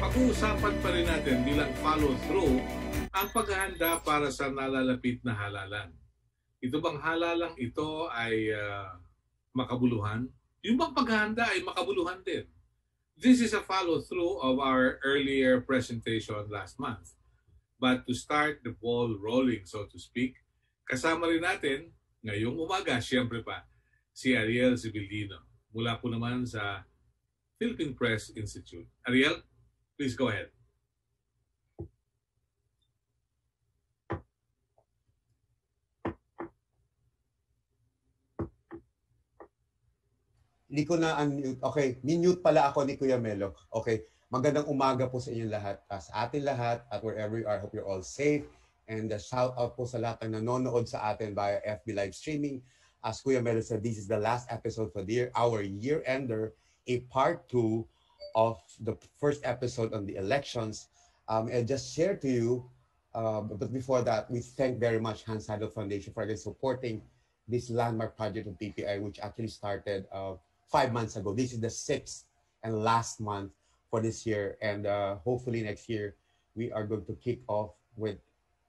pag-uusapan pa rin natin bilang follow-through ang paghahanda para sa nalalapit na halalan. Ito bang halalang ito ay makabuluhan? Yung bang paghahanda ay makabuluhan din? This is a follow-through of our earlier presentation last month. But to start the ball rolling, so to speak, kasama rin natin ngayong umaga, siyempre pa, si Ariel Zibildino. Mula po naman sa Philippine Press Institute. Ariel, please go ahead. Hindi ko na unmute. Okay, minute pala ako ni Kuya Melo. Okay, magandang umaga po sa inyong lahat. Sa atin lahat at wherever you are, hope you're all safe. And shout out po sa lahat ng nanonood sa atin via FB live streaming. As Kuya Melo said, this is the last episode for the year, our year-ender, a part 2 of the first episode on the elections. I just shared to you, but before that, we thank very much Seidel Foundation for supporting this landmark project of PPI, which actually started 5 months ago. This is the 6th and last month for this year. And hopefully next year, we are going to kick off with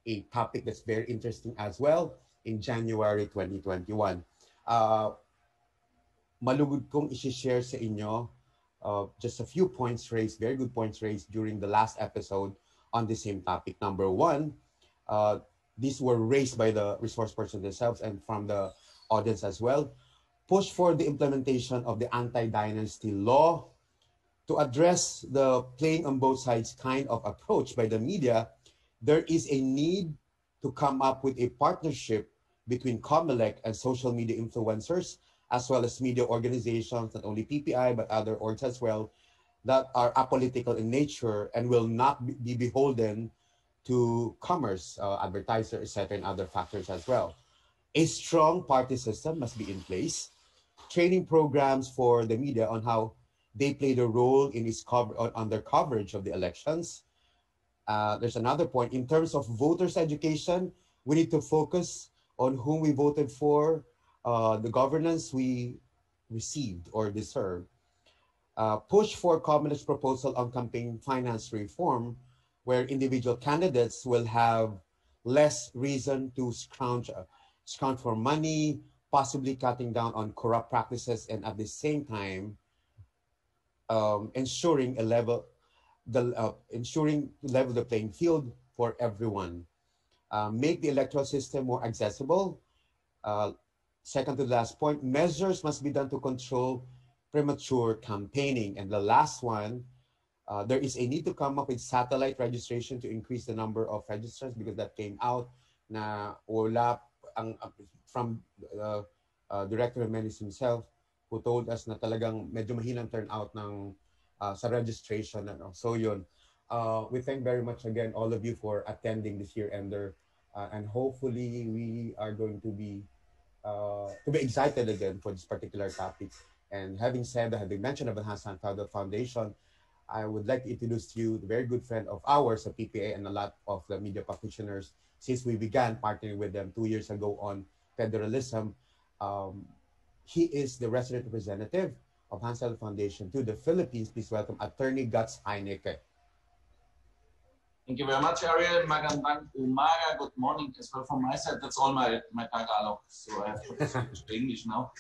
a topic that's very interesting as well in January 2021. Malugod kong i-share sa inyo just a few points raised, very good points raised during the last episode on the same topic. Number one, these were raised by the resource persons themselves and from the audience as well. Push for the implementation of the anti-dynasty law to address the playing on both sides kind of approach by the media. There is a need to come up with a partnership between COMELEC and social media influencers, as well as media organizations, not only PPI, but other orgs as well, that are apolitical in nature and will not be beholden to commerce, advertisers, etc., and other factors as well. A strong party system must be in place. Training programs for the media on how they play the role in on their coverage of the elections. There's another point. In terms of voters' education, we need to focus on whom we voted for, the governance we received or deserved. Push for COMELEC's proposal on campaign finance reform, where individual candidates will have less reason to scrounge for money, possibly cutting down on corrupt practices, and at the same time, ensuring level the playing field for everyone. Make the electoral system more accessible. Second to the last point, measures must be done to control premature campaigning. And the last one, there is a need to come up with satellite registration to increase the number of registrants, because that came out na wala from Director Jimenez himself, who told us na talagang medyo mahinang turnout ng sa registration. So yun, we thank very much again all of you for attending this year-ender, and hopefully we are going to be excited again for this particular topic. And having said that, having mentioned about Seidel Foundation, I would like to introduce to you the very good friend of ours at PPA and a lot of the media practitioners since we began partnering with them 2 years ago on federalism. He is the resident representative of Seidel Foundation to the Philippines. Please welcome Attorney Guts Heineke. Thank you very much, Ariel. Magandang umaga, good morning as well from my side. That's all my Tagalog, so I have to switch to English now.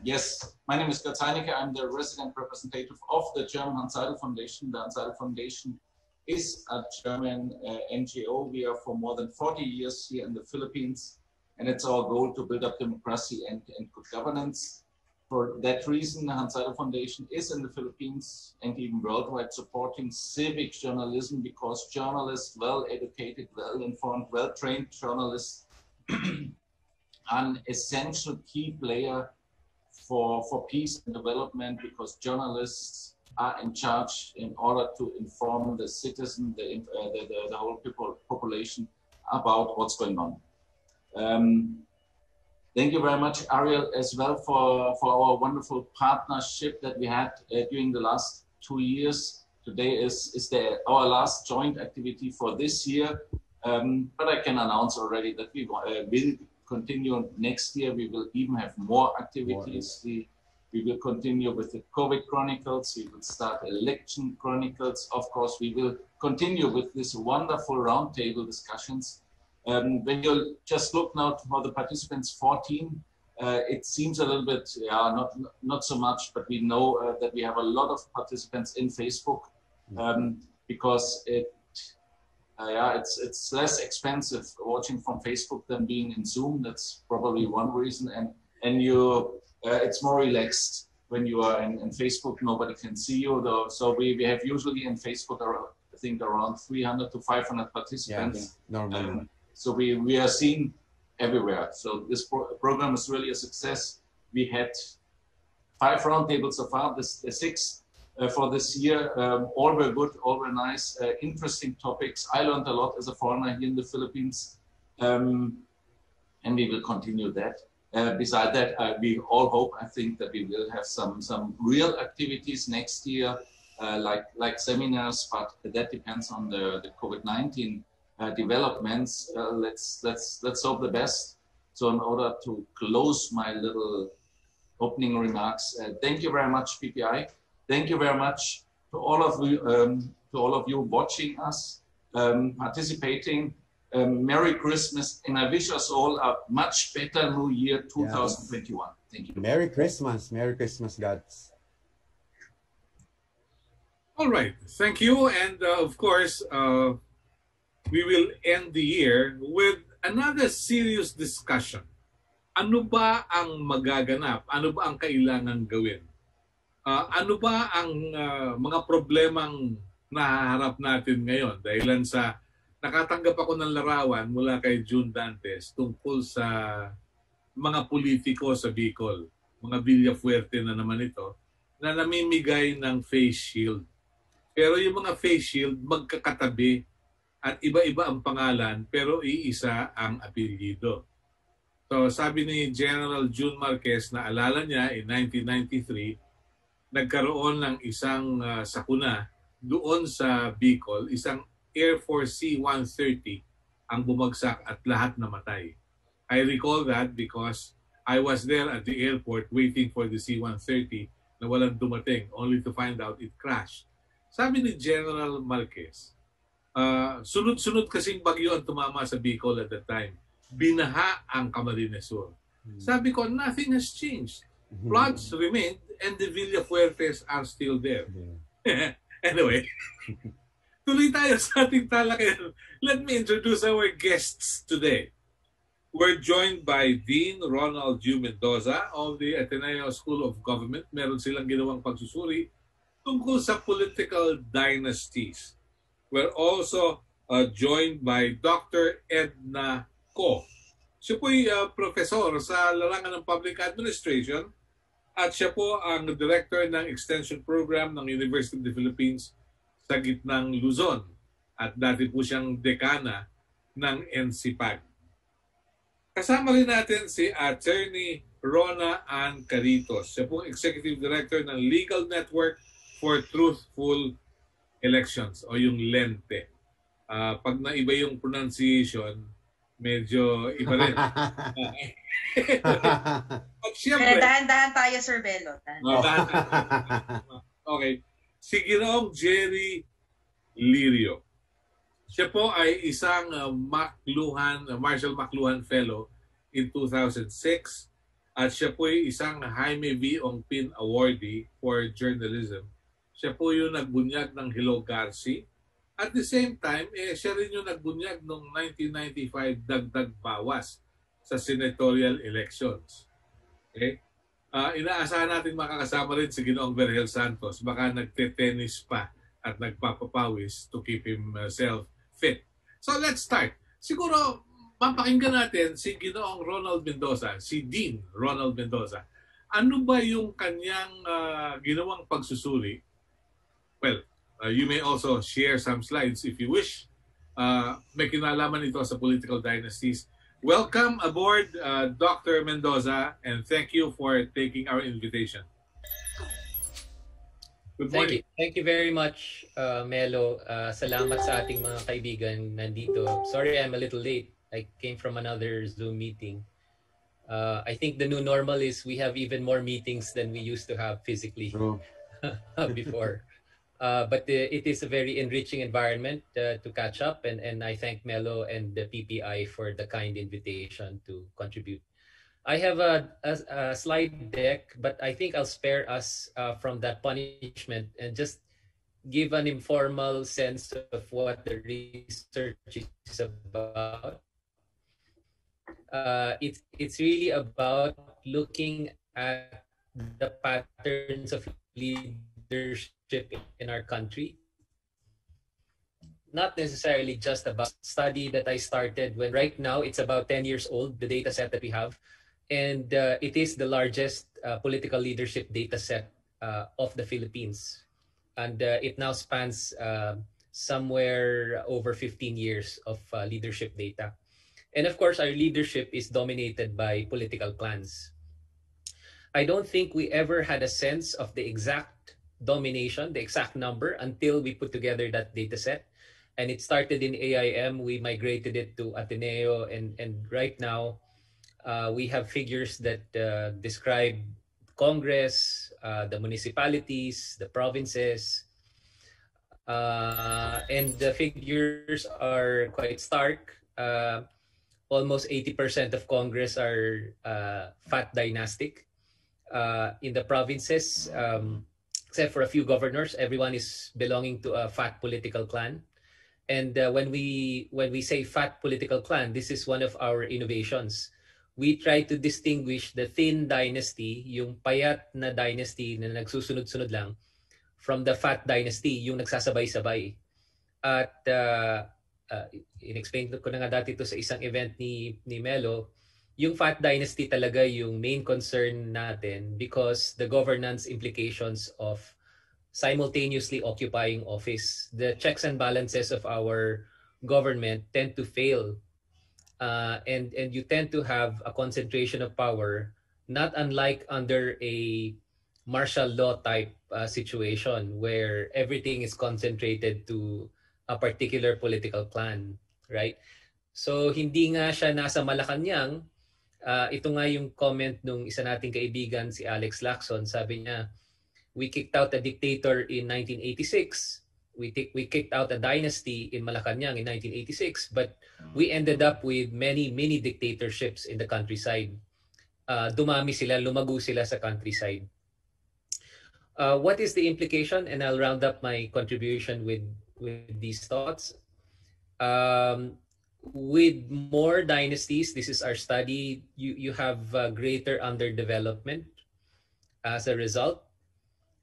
Yes, my name is Guts Heineke. I'm the resident representative of the German Seidel Foundation. The Seidel Foundation is a German NGO. We are for more than 40 years here in the Philippines, and it's our goal to build up democracy and good governance. For that reason, the Seidel Foundation is in the Philippines and even worldwide supporting civic journalism, because journalists, well-educated, well-informed, well-trained journalists, an essential key player for peace and development, because journalists are in charge in order to inform the citizen, the whole population about what's going on. Thank you very much, Ariel, as well for our wonderful partnership that we had during the last 2 years. Today is our last joint activity for this year, but I can announce already that we will continue next year. We will even have more activities. We will continue with the COVID Chronicles. We will start election chronicles. Of course, we will continue with this wonderful roundtable discussions. When you just look now for the participants, 14, it seems a little bit, not so much, but we know that we have a lot of participants in Facebook because it's less expensive watching from Facebook than being in Zoom. That's probably one reason, and it's more relaxed when you are in Facebook. Nobody can see you though, so we have usually in Facebook I think around 300 to 500 participants. Normally. So we are seen everywhere. So this program is really a success. We had 5 roundtables so far. This 6 for this year. All were good, all were nice, interesting topics. I learned a lot as a foreigner here in the Philippines, and we will continue that. Besides that, we all hope, I think, that we will have some real activities next year, like seminars, but that depends on the COVID-19 developments. Let's hope the best. So in order to close my little opening remarks, thank you very much, PPI. Thank you very much to all of you watching us, participating. Merry Christmas, and I wish us all a much better New Year 2021. Yes. Thank you. Merry Christmas, guys. All right, thank you, and of course, we will end the year with another serious discussion. Ano ba ang magaganap? Ano ba ang kailangan gawin? Ano ba ang mga problemang nahaharap natin ngayon? Dahilan sa nakatanggap ako ng larawan mula kay June Dantes tungkol sa mga politiko sa Bicol. Mga Villafuerte na naman ito, na namimigay ng face shield. Pero yung mga face shield magkakatabi at iba-iba ang pangalan pero iisa ang apelyido. So sabi ni General June Marquez na alala niya in 1993, nagkaroon ng isang sakuna doon sa Bicol, isang Air Force C-130 ang bumagsak at lahat namatay. I recall that because I was there at the airport waiting for the C-130 na walang dumating, only to find out it crashed. Sabi ni General Marquez, sunod-sunod kasing bagyo ang tumama sa Bicol at that time. Binaha ang Camarines Sur. Sabi ko, nothing has changed. Floods remained and the Villafuertes are still there. Anyway, tuloy tayo sa ating talakayan. Let me introduce our guests today. We're joined by Dean Ronald U. Mendoza of the Ateneo School of Government. Meron silang ginawang pagsusuri tungkol sa political dynasties. We're also joined by Dr. Edna Ko. Siya po'y professor sa larangan ng Public Administration at siya po ang director ng Extension Program ng University of the Philippines sa gitnang Luzon. At dati po siyang dekana ng NCPAG. Kasama rin natin si Attorney Rona Ann Caritos. Siya po Executive Director ng Legal Network for Truthful Elections o yung LENTE. Pag naiba yung pronunciation, medyo iba rin. At siyempre, dahan-dahan tayo, Sir Melo. Okay. Si Ginoong Jerry Lirio. Siya po ay isang Marshall McLuhan Fellow in 2006 at siya po ay isang Jaime V. Ongpin Awardee for Journalism. Siya po yung nagbunyag ng Hello Garci. At the same time, siya rin yung nagbunyag noong 1995 dagdag bawas sa senatorial elections. Okay? Inaasahan natin makakasama rin si Ginoong Berhel Santos. Baka nagte-tennis pa at nagpapapawis to keep himself fit. So let's start. Siguro, mapakinggan natin si Ginoong Ronald Mendoza, si Dean Ronald Mendoza. Ano ba yung kanyang ginawang pagsusuri? Well, you may also share some slides if you wish. May kinalaman ito sa political dynasties. Welcome aboard, Dr. Mendoza, and thank you for taking our invitation. Good morning. Thank you very much, Melo. Salamat sa ating mga kaibigan nandito. Sorry I'm a little late. I came from another Zoom meeting. I think the new normal is we have even more meetings than we used to have physically True. before. But it is a very enriching environment to catch up, and I thank Melo and the PPI for the kind invitation to contribute. I have a slide deck, but I think I'll spare us from that punishment and just give an informal sense of what the research is about. It's really about looking at the patterns of leadership in our country. Not necessarily just about study that I started when right now it's about 10 years old, the data set that we have. And it is the largest political leadership data set of the Philippines. And it now spans somewhere over 15 years of leadership data. And of course, our leadership is dominated by political clans. I don't think we ever had a sense of the exact domination, the exact number, until we put together that data set. And it started in AIM. We migrated it to Ateneo. And right now, we have figures that describe Congress, the municipalities, the provinces. And the figures are quite stark. Almost 80% of Congress are fat dynastic. In the provinces, except for a few governors, everyone is belonging to a fat political clan. And when we say fat political clan, this is one of our innovations. We try to distinguish the thin dynasty, yung payat na dynasty na nagsusunod-sunod lang, from the fat dynasty, yung nagsasabay-sabay. At in-explain ko na nga dati ito sa isang event ni Melo, yung fat dynasty talaga yung main concern natin because the governance implications of simultaneously occupying office. The checks and balances of our government tend to fail. And you tend to have a concentration of power, not unlike under a martial law type situation where everything is concentrated to a particular political clan, right? So hindi nga siya nasa Malacanang. Ito nga yung comment nung isa nating kaibigan, si Alex Lacson. Sabi niya, we kicked out a dictator in 1986. We kicked out a dynasty in Malacanang in 1986, but we ended up with many dictatorships in the countryside. Dumami sila, lumago sila sa countryside. What is the implication? And I'll round up my contribution with these thoughts. With more dynasties, this is our study, you have greater underdevelopment as a result.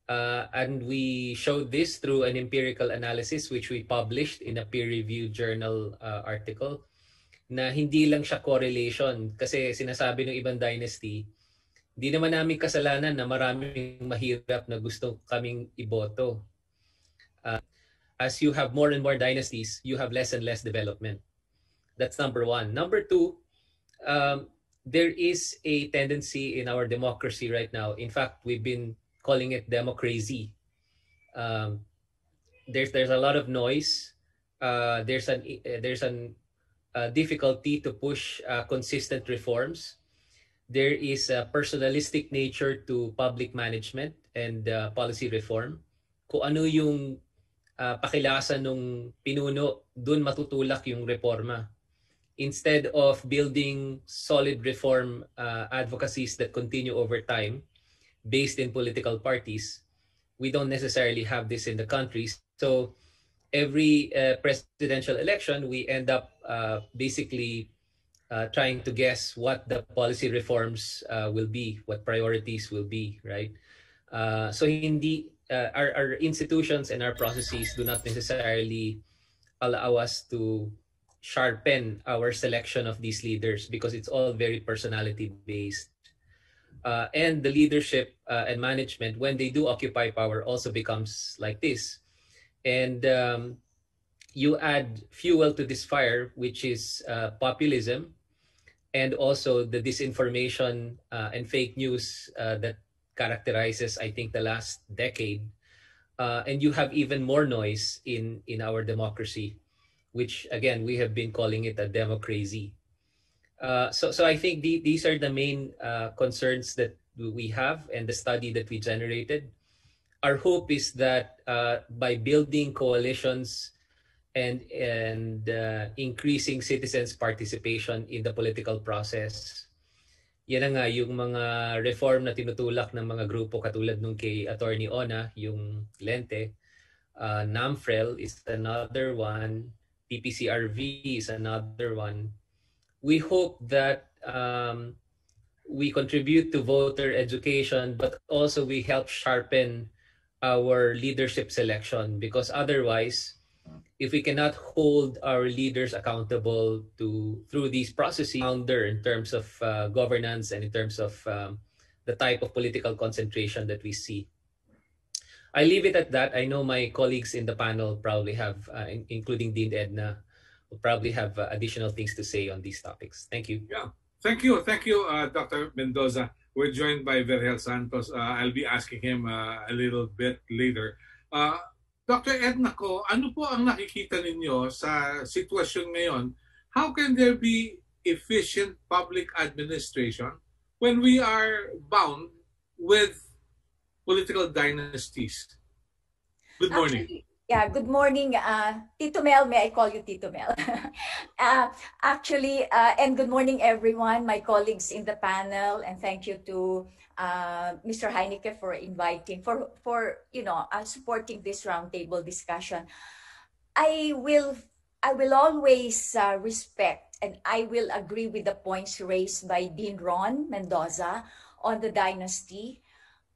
And we showed this through an empirical analysis which we published in a peer-reviewed journal article na hindi lang siya correlation kasi sinasabi ng ibang dynasty, di naman namin kasalanan na maraming mahirap na gusto kaming iboto. As you have more and more dynasties, you have less and less development. That's number one. Number two, there is a tendency in our democracy right now. In fact, we've been calling it democracy. There's a lot of noise. There's an difficulty to push consistent reforms. There is a personalistic nature to public management and policy reform. Kung ano yung pakilasan ng pinuno, dun matutulak yung reforma. Instead of building solid reform advocacies that continue over time, based in political parties, we don't necessarily have this in the country. So every presidential election, we end up basically trying to guess what the policy reforms will be, what priorities will be, right? So hindi, our institutions and our processes do not necessarily allow us to sharpen our selection of these leaders because it's all very personality based. And the leadership and management, when they do occupy power, also becomes like this. And you add fuel to this fire, which is populism, and also the disinformation and fake news that characterizes, I think, the last decade. And you have even more noise in our democracy, which, again, we have been calling it a democracy. So I think these are the main concerns that we have and the study that we generated. Our hope is that by building coalitions and increasing citizens' participation in the political process, yan na nga yung mga reform na tinutulak ng mga grupo katulad nung kay Attorney Ona, yung Lente, NAMFREL is another one, PPCRV is another one. We hope that we contribute to voter education, but also we help sharpen our leadership selection, because otherwise, if we cannot hold our leaders accountable through these processes, founder in terms of governance and in terms of the type of political concentration that we see. I leave it at that. I know my colleagues in the panel probably have, including Dean Edna, will probably have additional things to say on these topics. Thank you. Yeah, thank you, Dr. Mendoza. We're joined by Vergel Santos. I'll be asking him a little bit later. Dr. Edna ko, ano po ang nakikita ninyo sa sitwasyon ngayon? How can there be efficient public administration when we are bound with political dynasties? Good morning. Good morning, Tito Mel. May I call you Tito Mel? And good morning, everyone, my colleagues in the panel, and thank you to Mr. Heineke for inviting, for supporting this roundtable discussion. I will always respect and I will agree with the points raised by Dean Ron Mendoza on the dynasty.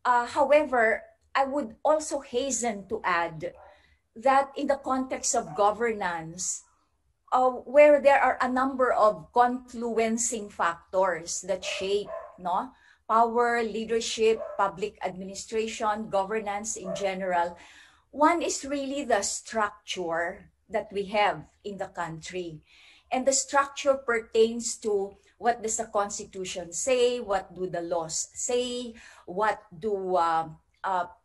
However, I would also hasten to add that in the context of governance, where there are a number of confluencing factors that shape power, leadership, public administration, governance in general, one is really the structure that we have in the country. And the structure pertains to what does the Constitution say, what do the laws say, what do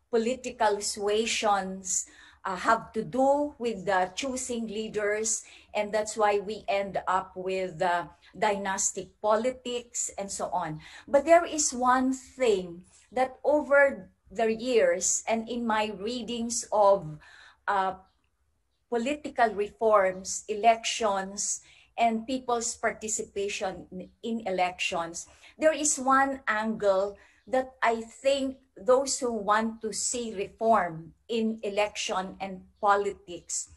political suasions have to do with choosing leaders, and that's why we end up with dynastic politics and so on. But there is one thing that over the years and in my readings of political reforms, elections, and people's participation in elections, there is one angle that I think those who want to see reform in election and politics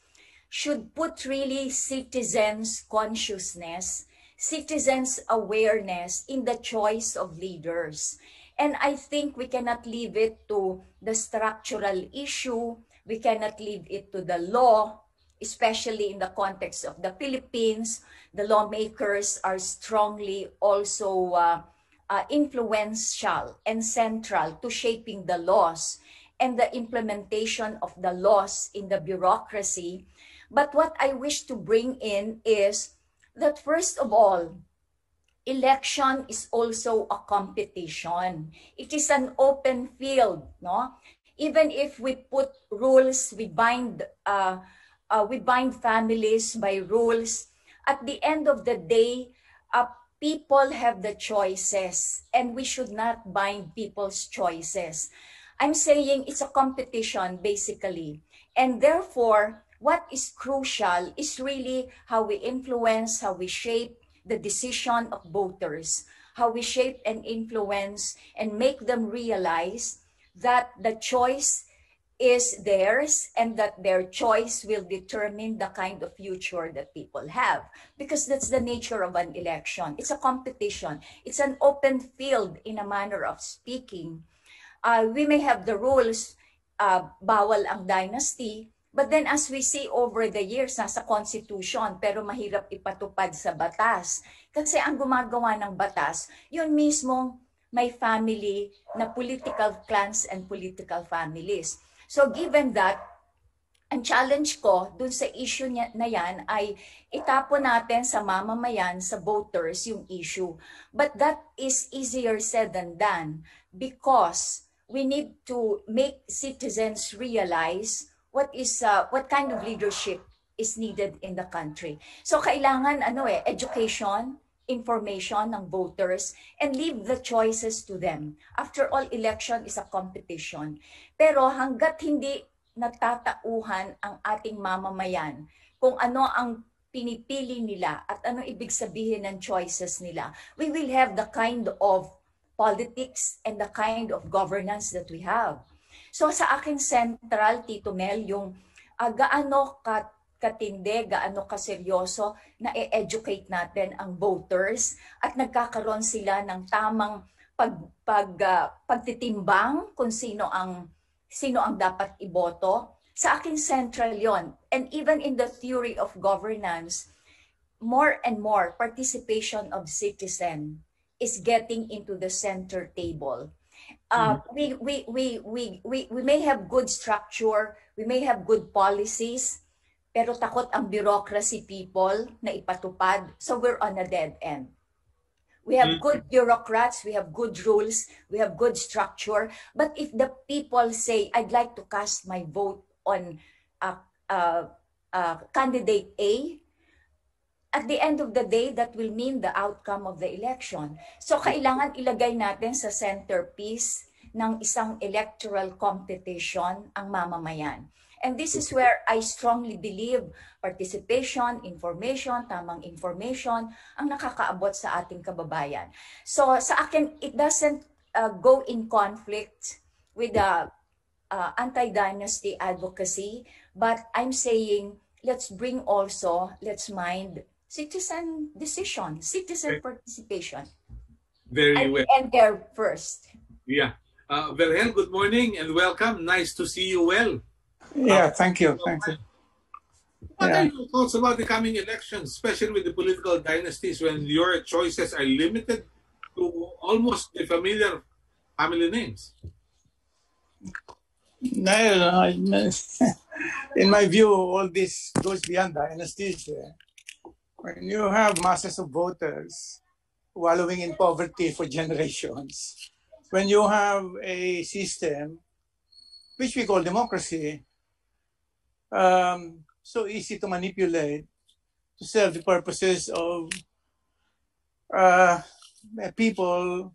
should put really citizens' consciousness, citizens' awareness in the choice of leaders. And I think we cannot leave it to the structural issue, we cannot leave it to the law, especially in the context of the Philippines. The lawmakers are strongly also influential and central to shaping the laws and the implementation of the laws in the bureaucracy. But what I wish to bring in is that, first of all, election is also a competition. It is an open field, no? Even if we put rules, we bind families by rules. At the end of the day, people have the choices, and we should not bind people's choices. I'm saying it's a competition, basically. And therefore, what is crucial is really how we influence, how we shape the decision of voters, how we shape and influence and make them realize that the choice is theirs and that their choice will determine the kind of future that people have. Because that's the nature of an election. It's a competition. It's an open field in a manner of speaking. We may have the rules, bawal ang dynasty, but then as we see over the years, nasa constitution, pero mahirap ipatupad sa batas. Kasi ang gumagawa ng batas, yun mismong may family na political clans and political families. So given that, ang challenge ko dun sa issue na yan ay itapon natin sa mamamayan, sa voters, yung issue. But that is easier said than done because we need to make citizens realize what kind of leadership is needed in the country. So kailangan education, information ng voters and leave the choices to them. After all, election is a competition. Pero hanggat hindi natatauhan ang ating mamamayan kung ano ang pinipili nila at ano ibig sabihin ng choices nila, we will have the kind of politics and the kind of governance that we have. So sa akin central, Tito Mel, yung gaano katindi, gaano kaseryoso na i-educate natin ang voters at nagkakaroon sila ng tamang pagtitimbang kung sino ang dapat iboto. Sa akin central yon. And even in the theory of governance, more and more participation of citizen is getting into the center table. We may have good structure, we may have good policies, pero takot ang bureaucracy people na ipatupad, so we're on a dead end. We have good bureaucrats, we have good rules, we have good structure, but if the people say, I'd like to cast my vote on candidate A, at the end of the day, that will mean the outcome of the election. So kailangan ilagay natin sa centerpiece ng isang electoral competition ang mamamayan. And this is where I strongly believe participation, information, tamang information ang nakakaabot sa ating kababayan. So sa akin, it doesn't go in conflict with the anti-dynasty advocacy, but I'm saying let's mind citizen decision, citizen participation. Very well. And there first. Yeah. Verhel, good morning and welcome. Nice to see you well. Yeah, thank you. Thank you. What are your thoughts about the coming elections, especially with the political dynasties when your choices are limited to almost the familiar family names? No, in my view, all this goes beyond dynasties. When you have masses of voters wallowing in poverty for generations, when you have a system which we call democracy, so easy to manipulate to serve the purposes of people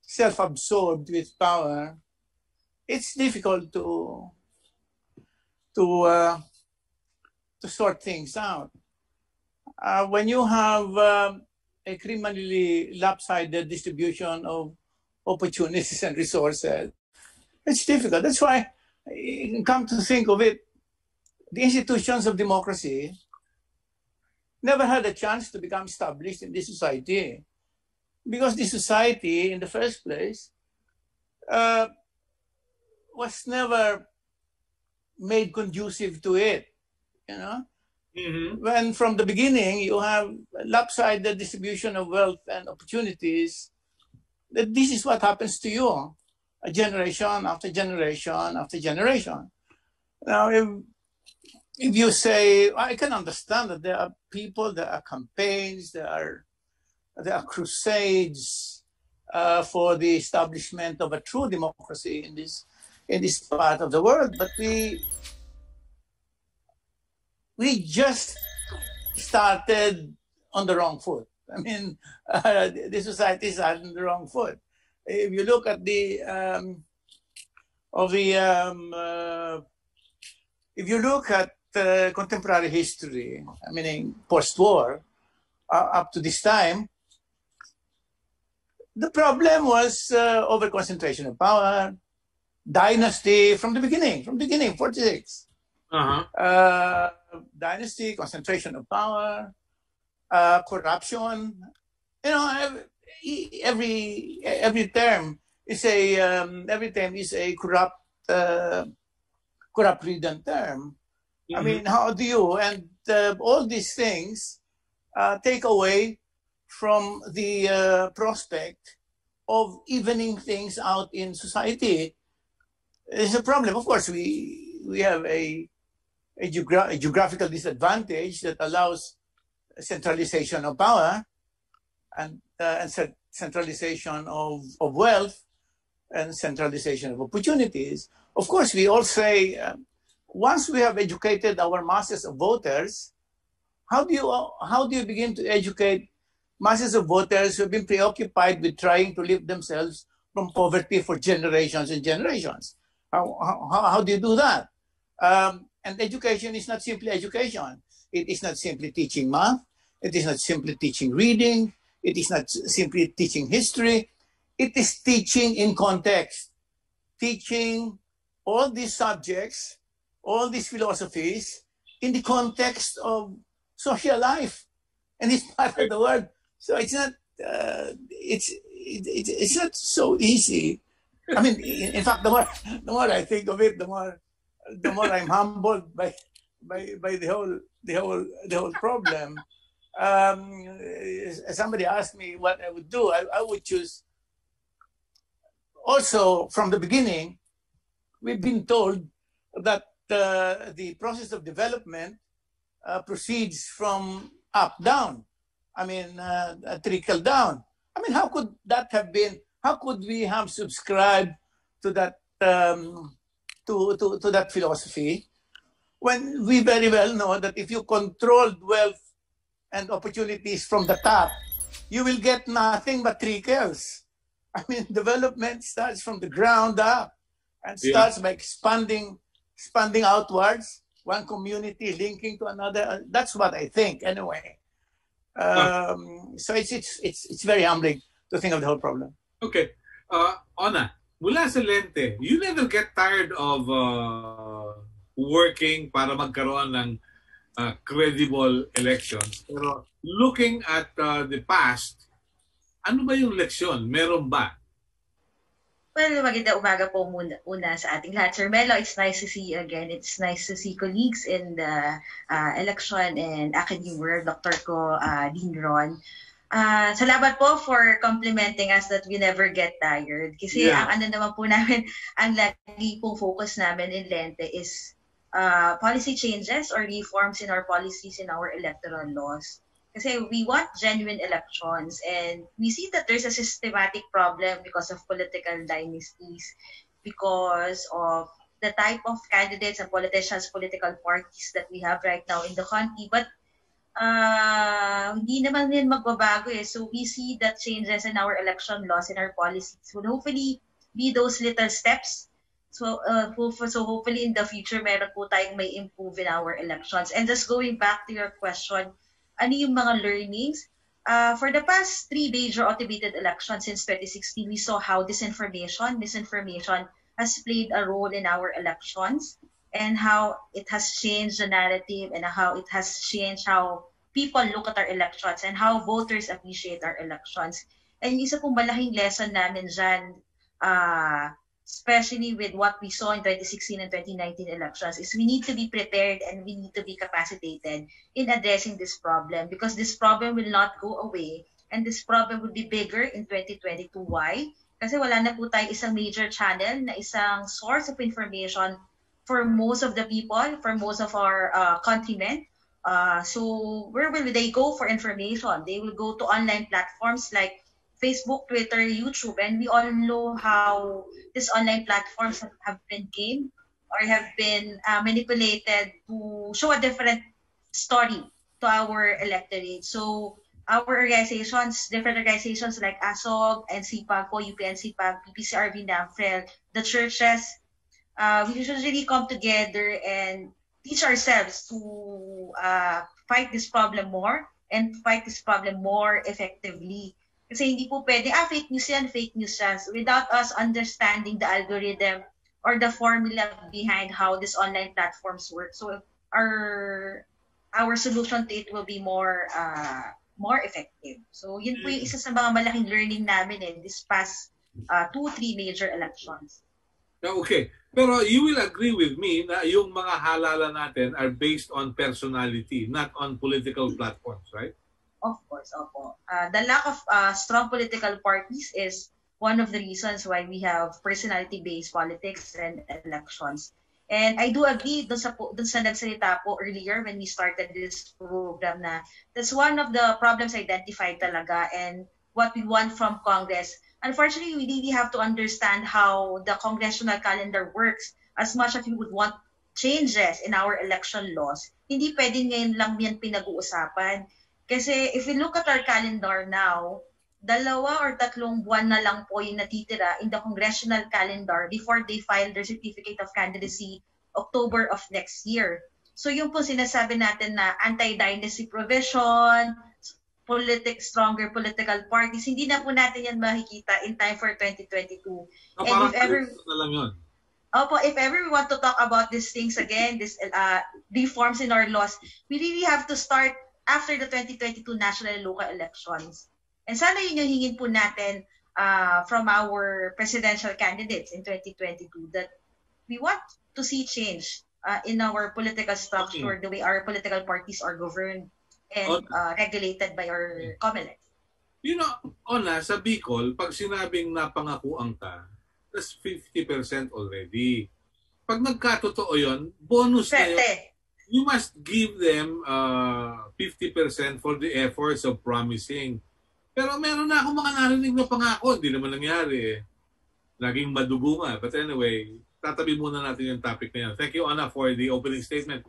self-absorbed with power, it's difficult to sort things out. When you have a criminally lopsided distribution of opportunities and resources, it's difficult. That's why, come to think of it, the institutions of democracy never had a chance to become established in this society, because this society, in the first place, was never made conducive to it, you know? Mm-hmm. When from the beginning you have lopsided distribution of wealth and opportunities, that this is what happens to you, a generation after generation after generation. Now, if you say, I can understand that there are people, there are campaigns, there are crusades for the establishment of a true democracy in this part of the world, but we just started on the wrong foot. I mean, the society started on the wrong foot. If you look at if you look at contemporary history, I mean, post-war, up to this time, the problem was over-concentration of power, dynasty from the beginning, 46. Dynasty, concentration of power, corruption. You know, every term is a corrupt-ridden term. Mm-hmm. I mean, how do you and all these things take away from the prospect of evening things out in society? It's a problem. Of course, we have a geographical disadvantage that allows centralization of power and centralization of wealth and centralization of opportunities. Of course, we all say, once we have educated our masses of voters, how do you begin to educate masses of voters who have been preoccupied with trying to lift themselves from poverty for generations and generations. How do you do that? And education is not simply education. It is not simply teaching math. It is not simply teaching reading. It is not simply teaching history. It is teaching in context. Teaching all these subjects, all these philosophies in the context of social life and it's part of the world. So it's not it's not so easy. I mean, in fact, the more I think of it, the more I'm humbled by the whole problem. Somebody asked me what I would do. I would choose. Also, from the beginning, we've been told that the process of development proceeds from up down. I mean, trickle down. I mean, how could that have been? How could we have subscribed to that to that philosophy when we very well know that if you controlled wealth and opportunities from the top, you will get nothing but trickles. I mean, development starts from the ground up and starts by expanding outwards, one community linking to another. That's what I think, anyway. So it's very humbling to think of the whole problem. Okay. Ona, mula sa lente, you never get tired of working para magkaroon ng credible elections. Pero looking at the past, ano ba yung leksyon? Meron ba? Well, magandang umaga po una sa ating lahat. Sir Melo, it's nice to see you again. It's nice to see colleagues in the election and academic world, Dr. ko, Dean Ron. Salamat po for complimenting us that we never get tired. Kasi ang ano naman po namin, ang lagi pong focus namin in Lente is policy changes or reforms in our policies in our electoral laws. Kasi we want genuine elections and we see that there's a systematic problem because of political dynasties, because of the type of candidates and politicians, political parties that we have right now in the country. But hindi naman yan magbabago eh. So we see that changes in our election laws and our policies will hopefully be those little steps. So hopefully in the future, meron po tayong may improve in our elections. And just going back to your question, ano yung mga learnings? For the past 3 major automated elections since 2016, we saw how misinformation has played a role in our elections and how it has changed the narrative and how it has changed how people look at our elections and how voters appreciate our elections. And isa pong malaking lesson namin dyan, especially with what we saw in 2016 and 2019 elections, is we need to be prepared and we need to be capacitated in addressing this problem because this problem will not go away and this problem will be bigger in 2022. Why? Kasi wala na po tayo isang major channel na isang source of information for most of the people, for most of our countrymen. So where will they go for information? They will go to online platforms like Facebook, Twitter, YouTube, and we all know how these online platforms have been gamed or have been manipulated to show a different story to our electorate. So our organizations, different organizations like ASOG, NCPAG, UPNCPAG, PPCRB, NAMFREL, the churches, we usually come together and teach ourselves to fight this problem more and fight this problem more effectively. Kasi hindi po pwede, fake news yan, without us understanding the algorithm or the formula behind how these online platforms work. So our solution to it will be more effective. So yun po yung isa sa mga malaking learning namin this past 2-3 major elections. Okay. Pero you will agree with me na yung mga halalan natin are based on personality, not on political platforms, right? Of course, opo. The lack of strong political parties is one of the reasons why we have personality-based politics and elections. And I do agree dun sa nagsalita po earlier when we started this program na that's one of the problems identified talaga and what we want from Congress. Unfortunately, we really have to understand how the congressional calendar works. As much as we would want changes in our election laws, hindi pwedeng ngayon lang yan pinag-uusapan. Kasi if we look at our calendar now, 2 or 3 buwan na lang po yung natitira in the congressional calendar before they file their certificate of candidacy October of next year. So yung po sinasabi natin na anti-dynasty provision, stronger political parties, hindi na po natin yan makikita in time for 2022. And if ever na lang yun. Opo, if ever we want to talk about these things again, these reforms in our laws, we really have to start after the 2022 national and local elections. And sana yun yung hingin po natin from our presidential candidates in 2022, that we want to see change in our political structure, the way our political parties are governed and regulated by our COMELEC. You know, Ona, sa Bicol, pag sinabing napangakuan ka, that's 50% already. Pag nagkatotoo yun, bonus na yun. You must give them 50% for the efforts of promising. Pero meron na akong mga narinig na pangako. Hindi naman nangyari eh. Laging madugo nga. But anyway, tatabi muna natin yung topic na yan. Thank you, Ana, for the opening statement.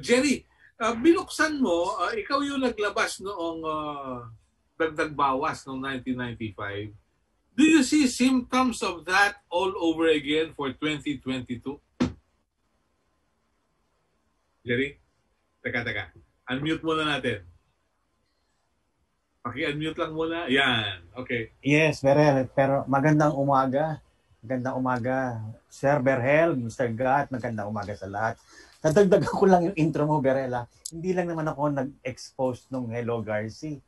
Jerry, binuksan mo, ikaw yung naglabas noong dagdag bawas noong 1995. Do you see symptoms of that all over again for 2022? Jerry? Teka. Unmute muna natin. Paki-unmute lang muna. Yan. Okay. Yes, Berhel. Pero magandang umaga. Magandang umaga. Sir Berhel, Mr. Gat, magandang umaga sa lahat. Nadagdagan ko lang yung intro mo, Berhel. Hindi lang naman ako nag-expose nung Hello Garci.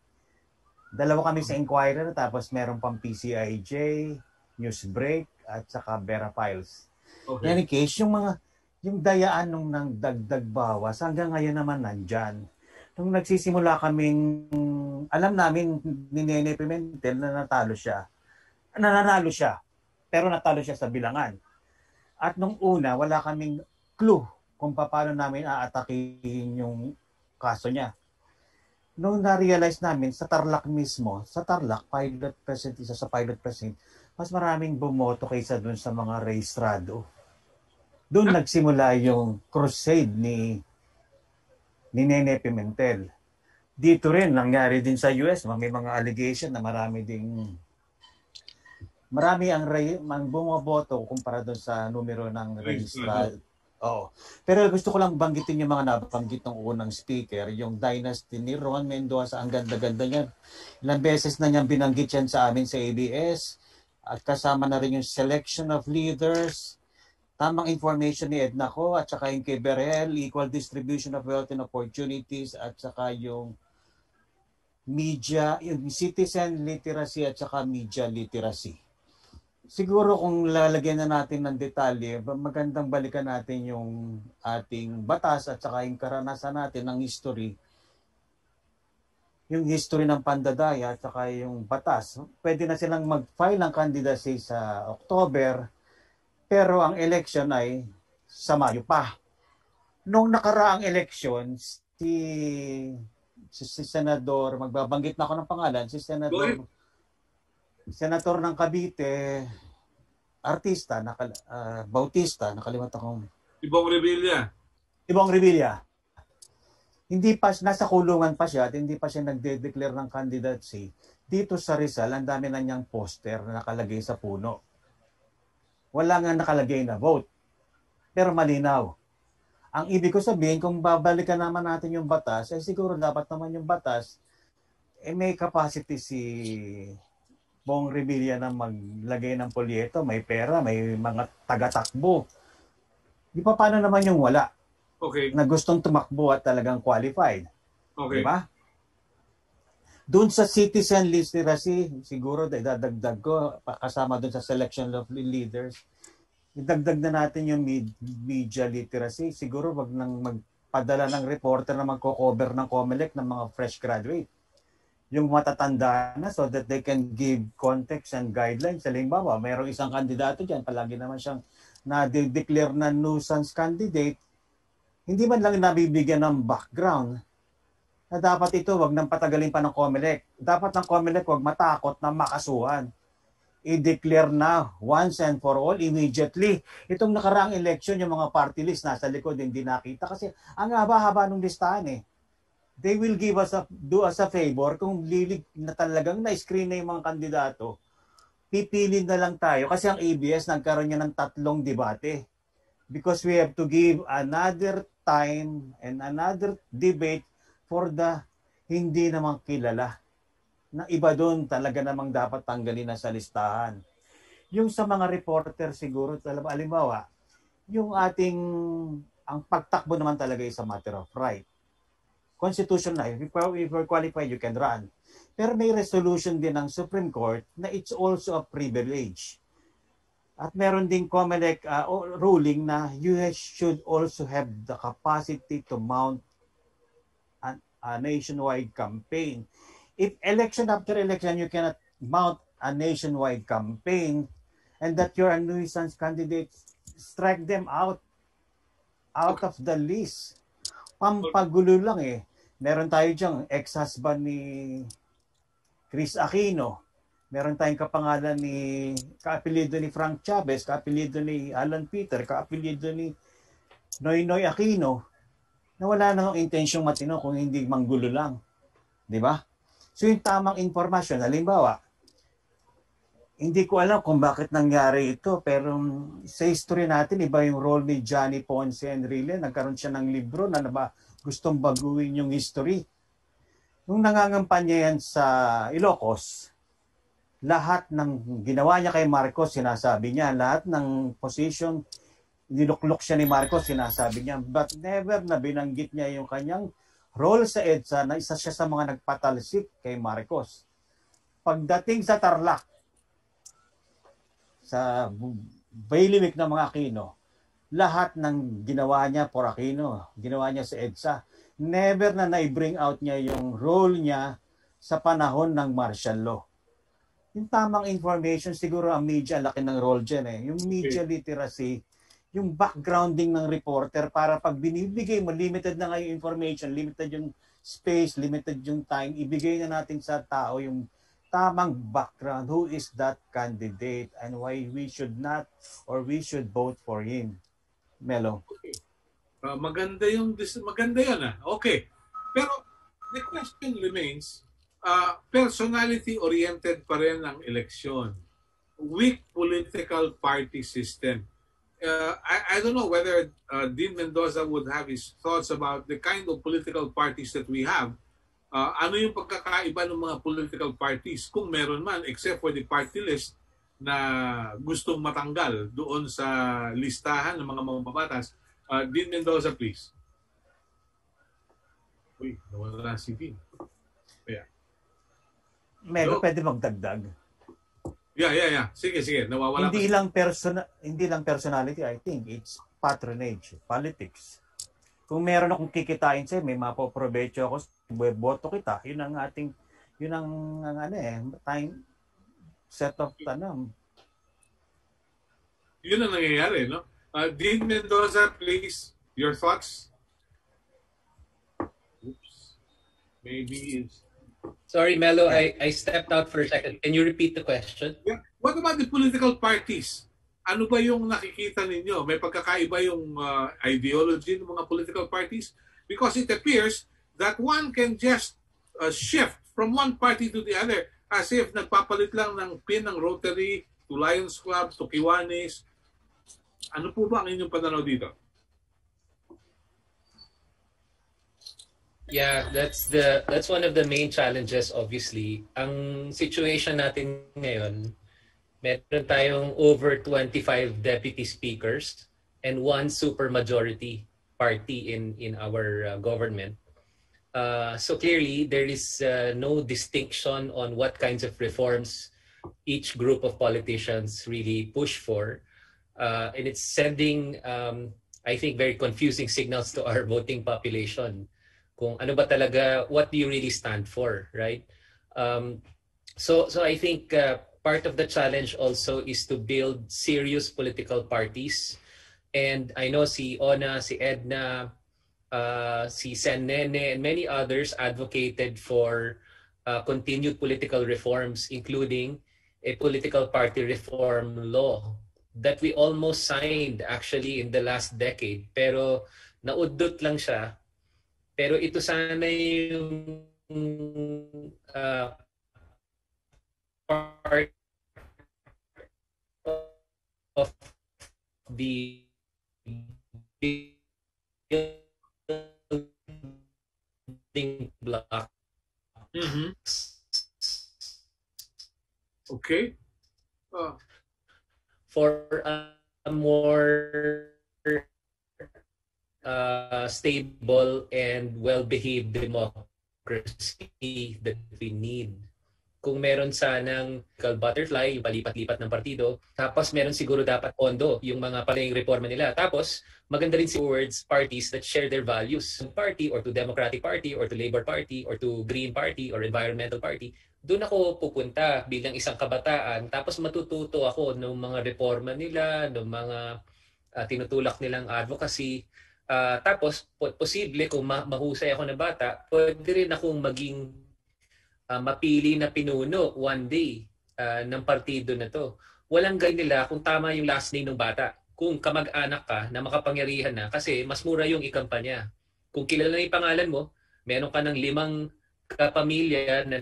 Dalawa kami sa Inquirer, tapos meron pang PCIJ, Newsbreak, at saka Vera Files. Okay. In any case, yung dayaan nung nang dagdag bawas, hanggang ngayon naman nandyan. Nung nagsisimula kaming, alam namin ni Nene Pimentel na nananalo siya, pero natalo siya sa bilangan. At nung una, wala kaming clue kung paano namin aatakihin yung kaso niya. Nung na-realize namin sa Tarlac mismo, pilot president, isa sa pilot president, mas maraming bumoto kaysa dun sa mga rehistrado. Doon nagsimula yung crusade ni Nene Pimentel. Dito rin, nangyari din sa US, may mga allegation na marami ang bumoboto kumpara doon sa numero ng rehistrado. Oo. Pero gusto ko lang banggitin yung mga nabanggit ng unang speaker, yung dynasty ni Ron Mendoza, ang ganda-ganda niyan. Ilang beses na niyang binanggit yan sa amin sa ABS, at kasama na rin yung selection of leaders, tamang information ni Edna ko, at saka yung kay Berhel, equal distribution of wealth and opportunities, at saka yung media, yung citizen literacy, at saka media literacy. Siguro kung lalagyan na natin ng detalye, magandang balikan natin yung ating batas at saka yung karanasan natin ng history. Yung history ng pandadaya at saka yung batas. Pwede na silang mag-file ng candidacy sa October, pero ang election ay sa Mayo pa. Nung nakaraang election, si Senador, magbabanggit na ako ng pangalan, si Senator ng Cavite, artista, Bautista, nakalimutan ko. Ibong Revilla. Hindi pa, nasa kulungan pa siya at hindi pa siya nagde-declare ng candidacy. Dito sa Rizal, ang dami na niyang poster na nakalagay sa puno. Wala nga nakalagay na vote. Pero malinaw. Ang ibig ko sabihin, kung babalikan naman natin yung batas, siguro dapat naman yung batas, may capacity si Bong Revilla na maglagay ng polyeto, may pera, may mga taga-takbo. Di pa paano naman yung wala? Okay. Na gustong tumakbo at talagang qualified. Okay. Diba? Doon sa citizen literacy, siguro idadagdag ko, kasama doon sa selection of leaders, idagdag na natin yung media literacy. Siguro wag nang magpadala ng reporter na magko-cover ng COMELEC ng mga fresh graduate. Yung matatanda na so that they can give context and guidelines. Halimbawa, mayroong isang kandidato dyan, palagi naman siyang na-declare na nuisance candidate, hindi man lang nabibigyan ng background na dapat ito wag nang patagalin pa ng COMELEC. Dapat ng COMELEC wag matakot na makasuhan. I-declare na once and for all immediately. Itong nakaraang election, yung mga party list nasa likod hindi nakita kasi ang haba-haba ng listahan eh. they will give us do us a favor kung lilig na talagang na-screen na yung mga kandidato. Pipili na lang tayo kasi ang ABS nagkaroon niya ng 3 debate because we have to give another time and another debate for the hindi namang kilala na iba doon talaga namang dapat tanggalin na sa listahan. Yung sa mga reporter siguro, halimbawa, yung ang pagtakbo naman talaga is a matter of right. Constitutional, if you're qualified, you can run. Pero may resolution din ng Supreme Court na it's also a privilege. At meron ding COMELEC ruling na you should also have the capacity to mount a nationwide campaign. If election after election you cannot mount a nationwide campaign and that you're a nuisance candidate, strike them out of the list. Pampagulo lang eh. Meron tayo diyang ex-husband ni Chris Aquino. Meron tayong kapangalan kaapelido ni Frank Chavez, kaapelido ni Alan Peter, kaapelido ni Noynoy Aquino na wala nang intensyong matino kung hindi manggulo lang. Di ba? So yung tamang informasyon, halimbawa, hindi ko alam kung bakit nangyari ito, pero sa history natin, iba yung role ni Johnny Ponce Enrile. Nagkaroon siya ng libro na gustong baguhin yung history. Nung nangangampanya yan sa Ilocos, lahat ng ginawa niya kay Marcos, sinasabi niya. Lahat ng position, niluklok siya ni Marcos, sinasabi niya. But never na binanggit niya yung kanyang role sa EDSA na isa siya sa mga nagpatalsik kay Marcos. Pagdating sa Tarlac, sa bailiwick ng mga Aquino, lahat ng ginawa niya for Aquino, ginawa niya sa EDSA, never na na-bring out niya yung role niya sa panahon ng martial law. Yung tamang information, siguro ang media, laki ng role dyan eh. Yung media literacy, yung backgrounding ng reporter para pag binibigay mo, limited na nga yung information, limited yung space, limited yung time, ibigay na natin sa tao yung tamang background, who is that candidate and why we should not or we should vote for him. Melo. Okay. Maganda yun Okay. Pero the question remains, personality-oriented pa rin ang eleksyon. Weak political party system. I don't know whether Dean Mendoza would have his thoughts about the kind of political parties that we have. Ano yung pagkakaiba ng mga political parties kung meron man, except for the party list na gustong matanggal doon sa listahan ng mga mambabatas. Dean Mendoza, please. Uy, nawala si Dean. Yeah. Melo, pwede magdagdag. Yeah. Sige. Nawawala hindi lang personality, I think. It's patronage, politics. Kung meron akong kikitain sa'yo, may mapoprovecho ako, boto kita. Yun ang time set of Yun ang nangyayari, no? Dean Mendoza, please, your thoughts? Oops. Maybe it's... Sorry, Melo, I stepped out for a second. Can you repeat the question? Yeah. What about the political parties? Ano ba yung nakikita ninyo? May pagkakaiba yung ideology ng mga political parties? Because it appears that one can just shift from one party to the other as if nagpapalit lang ng pin ng Rotary to Lions Club to Kiwanis. Ano po ba ang inyong pananaw dito? Yeah, that's one of the main challenges, obviously. Ang situation natin ngayon, meron tayong over 25 deputy speakers and one supermajority party in our government. So clearly, there is no distinction on what kinds of reforms each group of politicians really push for. And it's sending, I think, very confusing signals to our voting population. Kung ano ba talaga, what do you really stand for, right? So I think part of the challenge also is to build serious political parties. And I know si Ona, si Edna, si Sen Nene, and many others advocated for continued political reforms, including a political party reform law that we almost signed actually in the last decade. Pero naudot lang siya Pero ito sana yung part of the building block. Okay. For a more stable and well-behaved democracy that we need. Kung meron sanang butterfly, yung palipat-lipat ng partido, tapos meron siguro dapat pondo, yung mga paling reforma nila. Tapos, maganda rin towards parties that share their values. Party or to Democratic Party or to Labour Party or to Green Party or Environmental Party. Doon ako pupunta bilang isang kabataan. Tapos matututo ako ng mga reforma nila, ng mga tinutulak nilang advocacy. Tapos, posible kung mahusay ako na bata, pwede rin akong maging mapili na pinuno one day ng partido na to. Walang ganyan nila kung tama yung last name ng bata. Kung kamag-anak ka na makapangyarihan na kasi mas mura yung ikampanya. Kung kilala na yung pangalan mo, meron ka ng 5 kapamilya na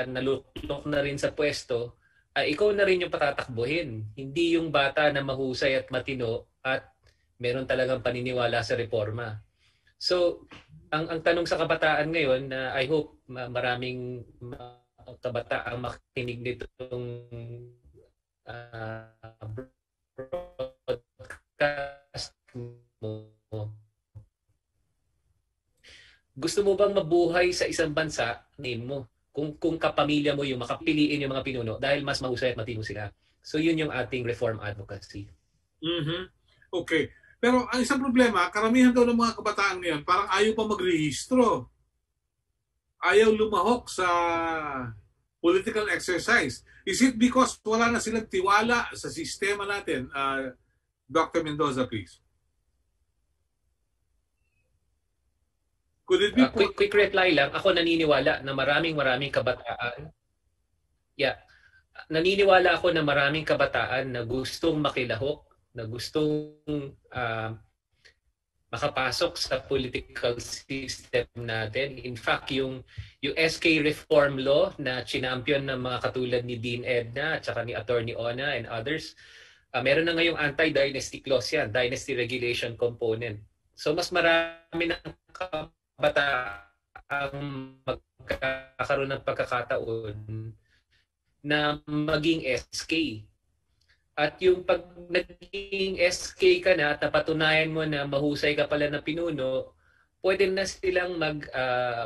naluklok na rin sa pwesto, ikaw na rin yung patatakbuhin. Hindi yung bata na mahusay at matino at meron talagang paniniwala sa reforma. So, ang tanong sa kabataan ngayon na I hope maraming kabataan makinig nitong broadcast mo. Gusto mo bang mabuhay sa isang bansa, name mo, kung kapamilya mo yung makapiliin yung mga pinuno dahil mas mahusay at matino sila. So yun yung ating reform advocacy. Okay. Pero ang isang problema, karamihan daw ng mga kabataan ngayon, parang ayaw pa magrehistro. Ayaw lumahok sa political exercise. Is it because wala na silang tiwala sa sistema natin? Dr. Mendoza, please. Could it be... Quick reply lang. Ako naniniwala na maraming kabataan. Yeah. Naniniwala ako na maraming kabataan na gustong makilahok, na gustong makapasok sa political system natin. In fact, yung SK reform law na chinampion ng mga katulad ni Dean Edna at saka ni Attorney Ona and others, meron na ngayong anti-dynasty clause yan, dynasty regulation component. So mas marami ng kabataang magkakaroon ng pagkakataon na maging SK. At yung pag naging SK ka na at napatunayan mo na mahusay ka pala na pinuno, pwede na silang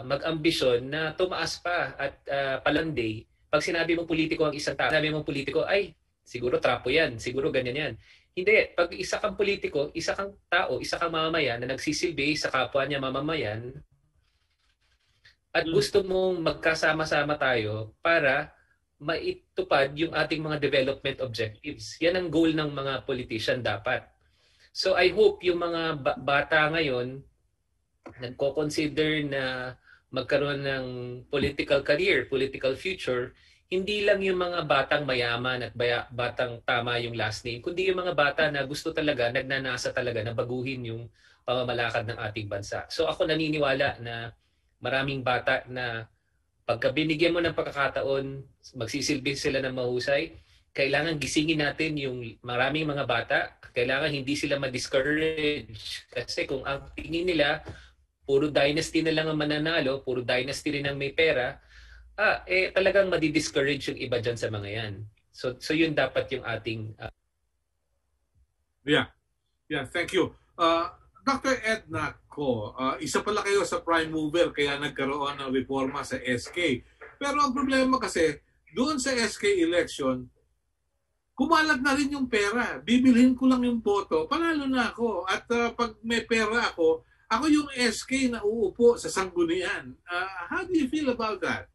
mag-ambisyon na tumaas pa at palanday. Pag sinabi mong politiko ang isang tao, sinabi mong politiko, ay, siguro trapo yan, siguro ganyan yan. Hindi, pag isa kang politiko, isa kang tao, isa kang mamamayan na nagsisilbi sa kapwa niya mamamayan at gusto mong magkasama-sama tayo para maitupad yung ating mga development objectives. Yan ang goal ng mga politician dapat. So I hope yung mga bata ngayon nagko-consider na magkaroon ng political career, political future, hindi lang yung mga batang mayaman at batang tama yung last name, kundi yung mga bata na gusto talaga, nagnanasa talaga na baguhin yung pamamalakad ng ating bansa. So ako naniniwala na maraming bata na pagka binigyan mo ng pagkakataon, magsisilbi sila ng mahusay, kailangan gisingin natin yung maraming mga bata, kailangan hindi sila ma-discourage. Kasi kung ang tingin nila, puro dynasty na lang ang mananalo, puro dynasty rin ang may pera, talagang madi-discourage yung iba dyan sa mga yan. So yun dapat yung ating... Yeah, thank you. Dr. Edna ko, isa pala kayo sa prime mover kaya nagkaroon ng reforma sa SK. Pero ang problema kasi, doon sa SK election, kumalat na rin yung pera. Bibilhin ko lang yung boto, panalo na ako. At pag may pera ako yung SK na uupo sa sanggunian. How do you feel about that?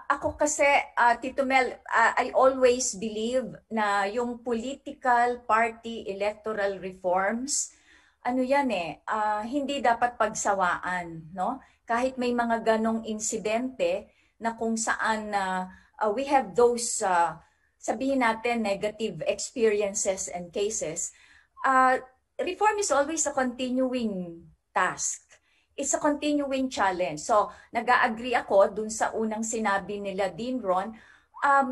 Ako kasi, Tito Mel, I always believe na yung political party electoral reforms, hindi dapat pagsawaan, no? Kahit may mga ganong insidente na kung saan we have those, sabihin natin, negative experiences and cases, reform is always a continuing task. it's a continuing challenge. So, nag-agree ako dun sa unang sinabi nila, Dean Ron,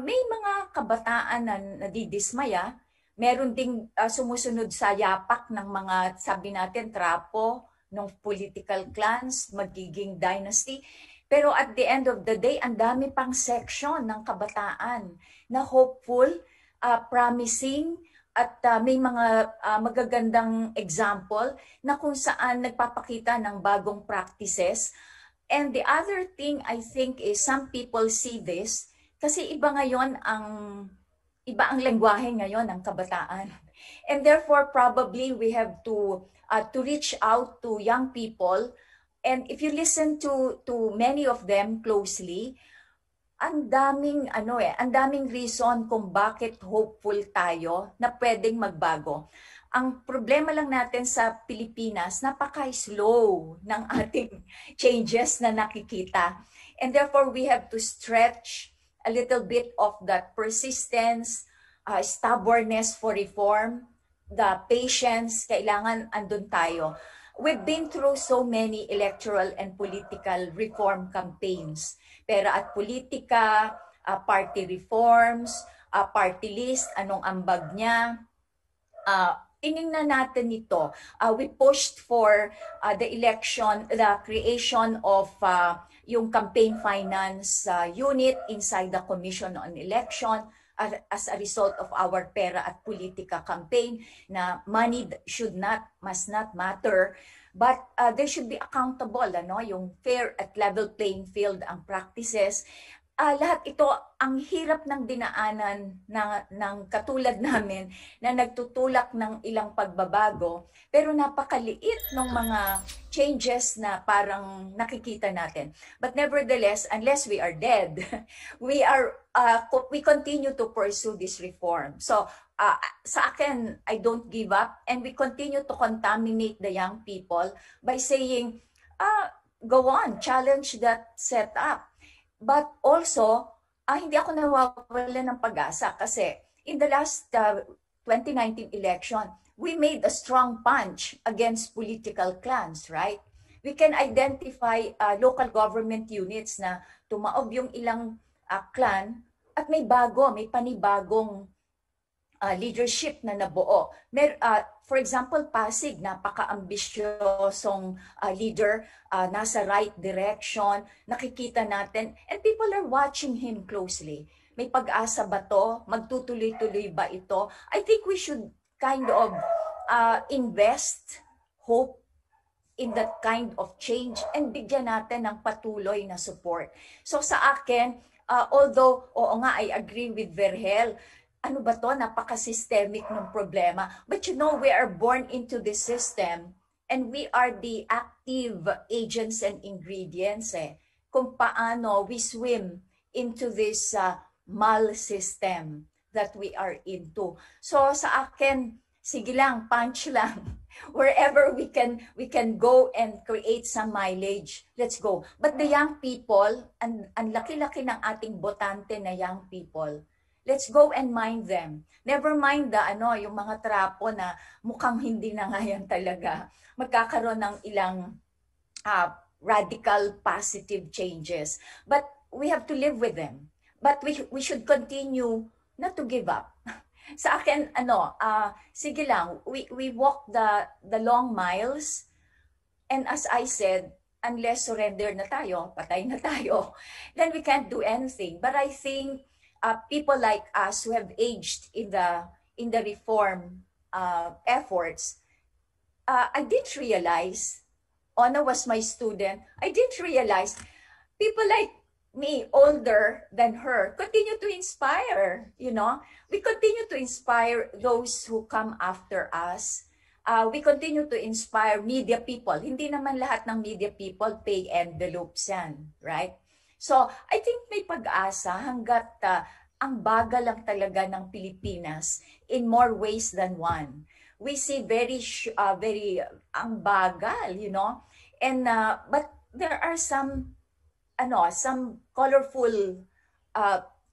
may mga kabataan na nadidismaya, meron ding sumusunod sa yapak ng mga, sabi natin, trapo, ng political clans, magiging dynasty. Pero at the end of the day, ang dami pang section ng kabataan na hopeful, promising, at may mga magagandang example na kung saan nagpapakita ng bagong practices. And the other thing I think is some people see this kasi iba ang lengguwahe ngayon ng kabataan. And therefore probably we have to reach out to young people. And if you listen to many of them closely, ang daming reason kung bakit hopeful tayo na pwedeng magbago. Ang problema lang natin sa Pilipinas, napaka-slow ng ating changes na nakikita. And therefore, we have to stretch a little bit of that persistence, stubbornness for reform, the patience, kailangan andun tayo. We've been through so many electoral and political reform campaigns. Pera at politika, party reforms, party list, anong ambag niya. Tinignan natin ito. We pushed for the creation of yung campaign finance unit inside the Commission on Election as a result of our pera at politika campaign na money must not matter. But they should be accountable, yung fair at level playing field ang practices. Lahat ito, ang hirap ng dinaanan ng katulad namin na nagtutulak ng ilang pagbabago, pero napakaliit ng mga changes na parang nakikita natin. But nevertheless, unless we are dead, we continue to pursue this reform. So, sa akin, I don't give up, and we continue to contaminate the young people by saying, go on, challenge that setup. But also, hindi ako nawawala ng pag-asa kasi in the last 2019 election, we made a strong punch against political clans, right? We can identify local government units na tumaob yung ilang clan at may panibagong leadership na nabuo. For example, Pasig, napaka-ambisyosong leader, nasa right direction, nakikita natin, and people are watching him closely. May pag-asa ba to? Magtutuloy-tuloy ba ito? I think we should kind of invest hope in that kind of change and bigyan natin ng patuloy na support. So sa akin, although, oo nga, I agree with Verhel, ano ba to? Napaka-systemic ng problema. But we are born into this system and we are the active agents and ingredients kung paano we swim into this mal system that we are into. So sa akin, sige lang, punch lang. Wherever we can go and create some mileage, let's go. But the young people, ang laki-laki ng ating botante na young people, let's go and mind them. Never mind yung mga trapo na mukhang hindi na nga yan talaga. Magkakaroon ng ilang radical positive changes. But we have to live with them. But we should continue not to give up. Sa akin, sige lang, we walk the long miles. And as I said, unless surrender na tayo, patay na tayo, then we can't do anything. But I think people like us who have aged in the reform efforts, I didn't realize, Ona was my student, I didn't realize people like me, older than her, continue to inspire, We continue to inspire those who come after us. We continue to inspire media people. Hindi naman lahat ng media people pay envelopes yan, right? So, I think may pag-asa hanggat ang bagal lang talaga ng Pilipinas in more ways than one. We see very ang bagal, And but there are some colorful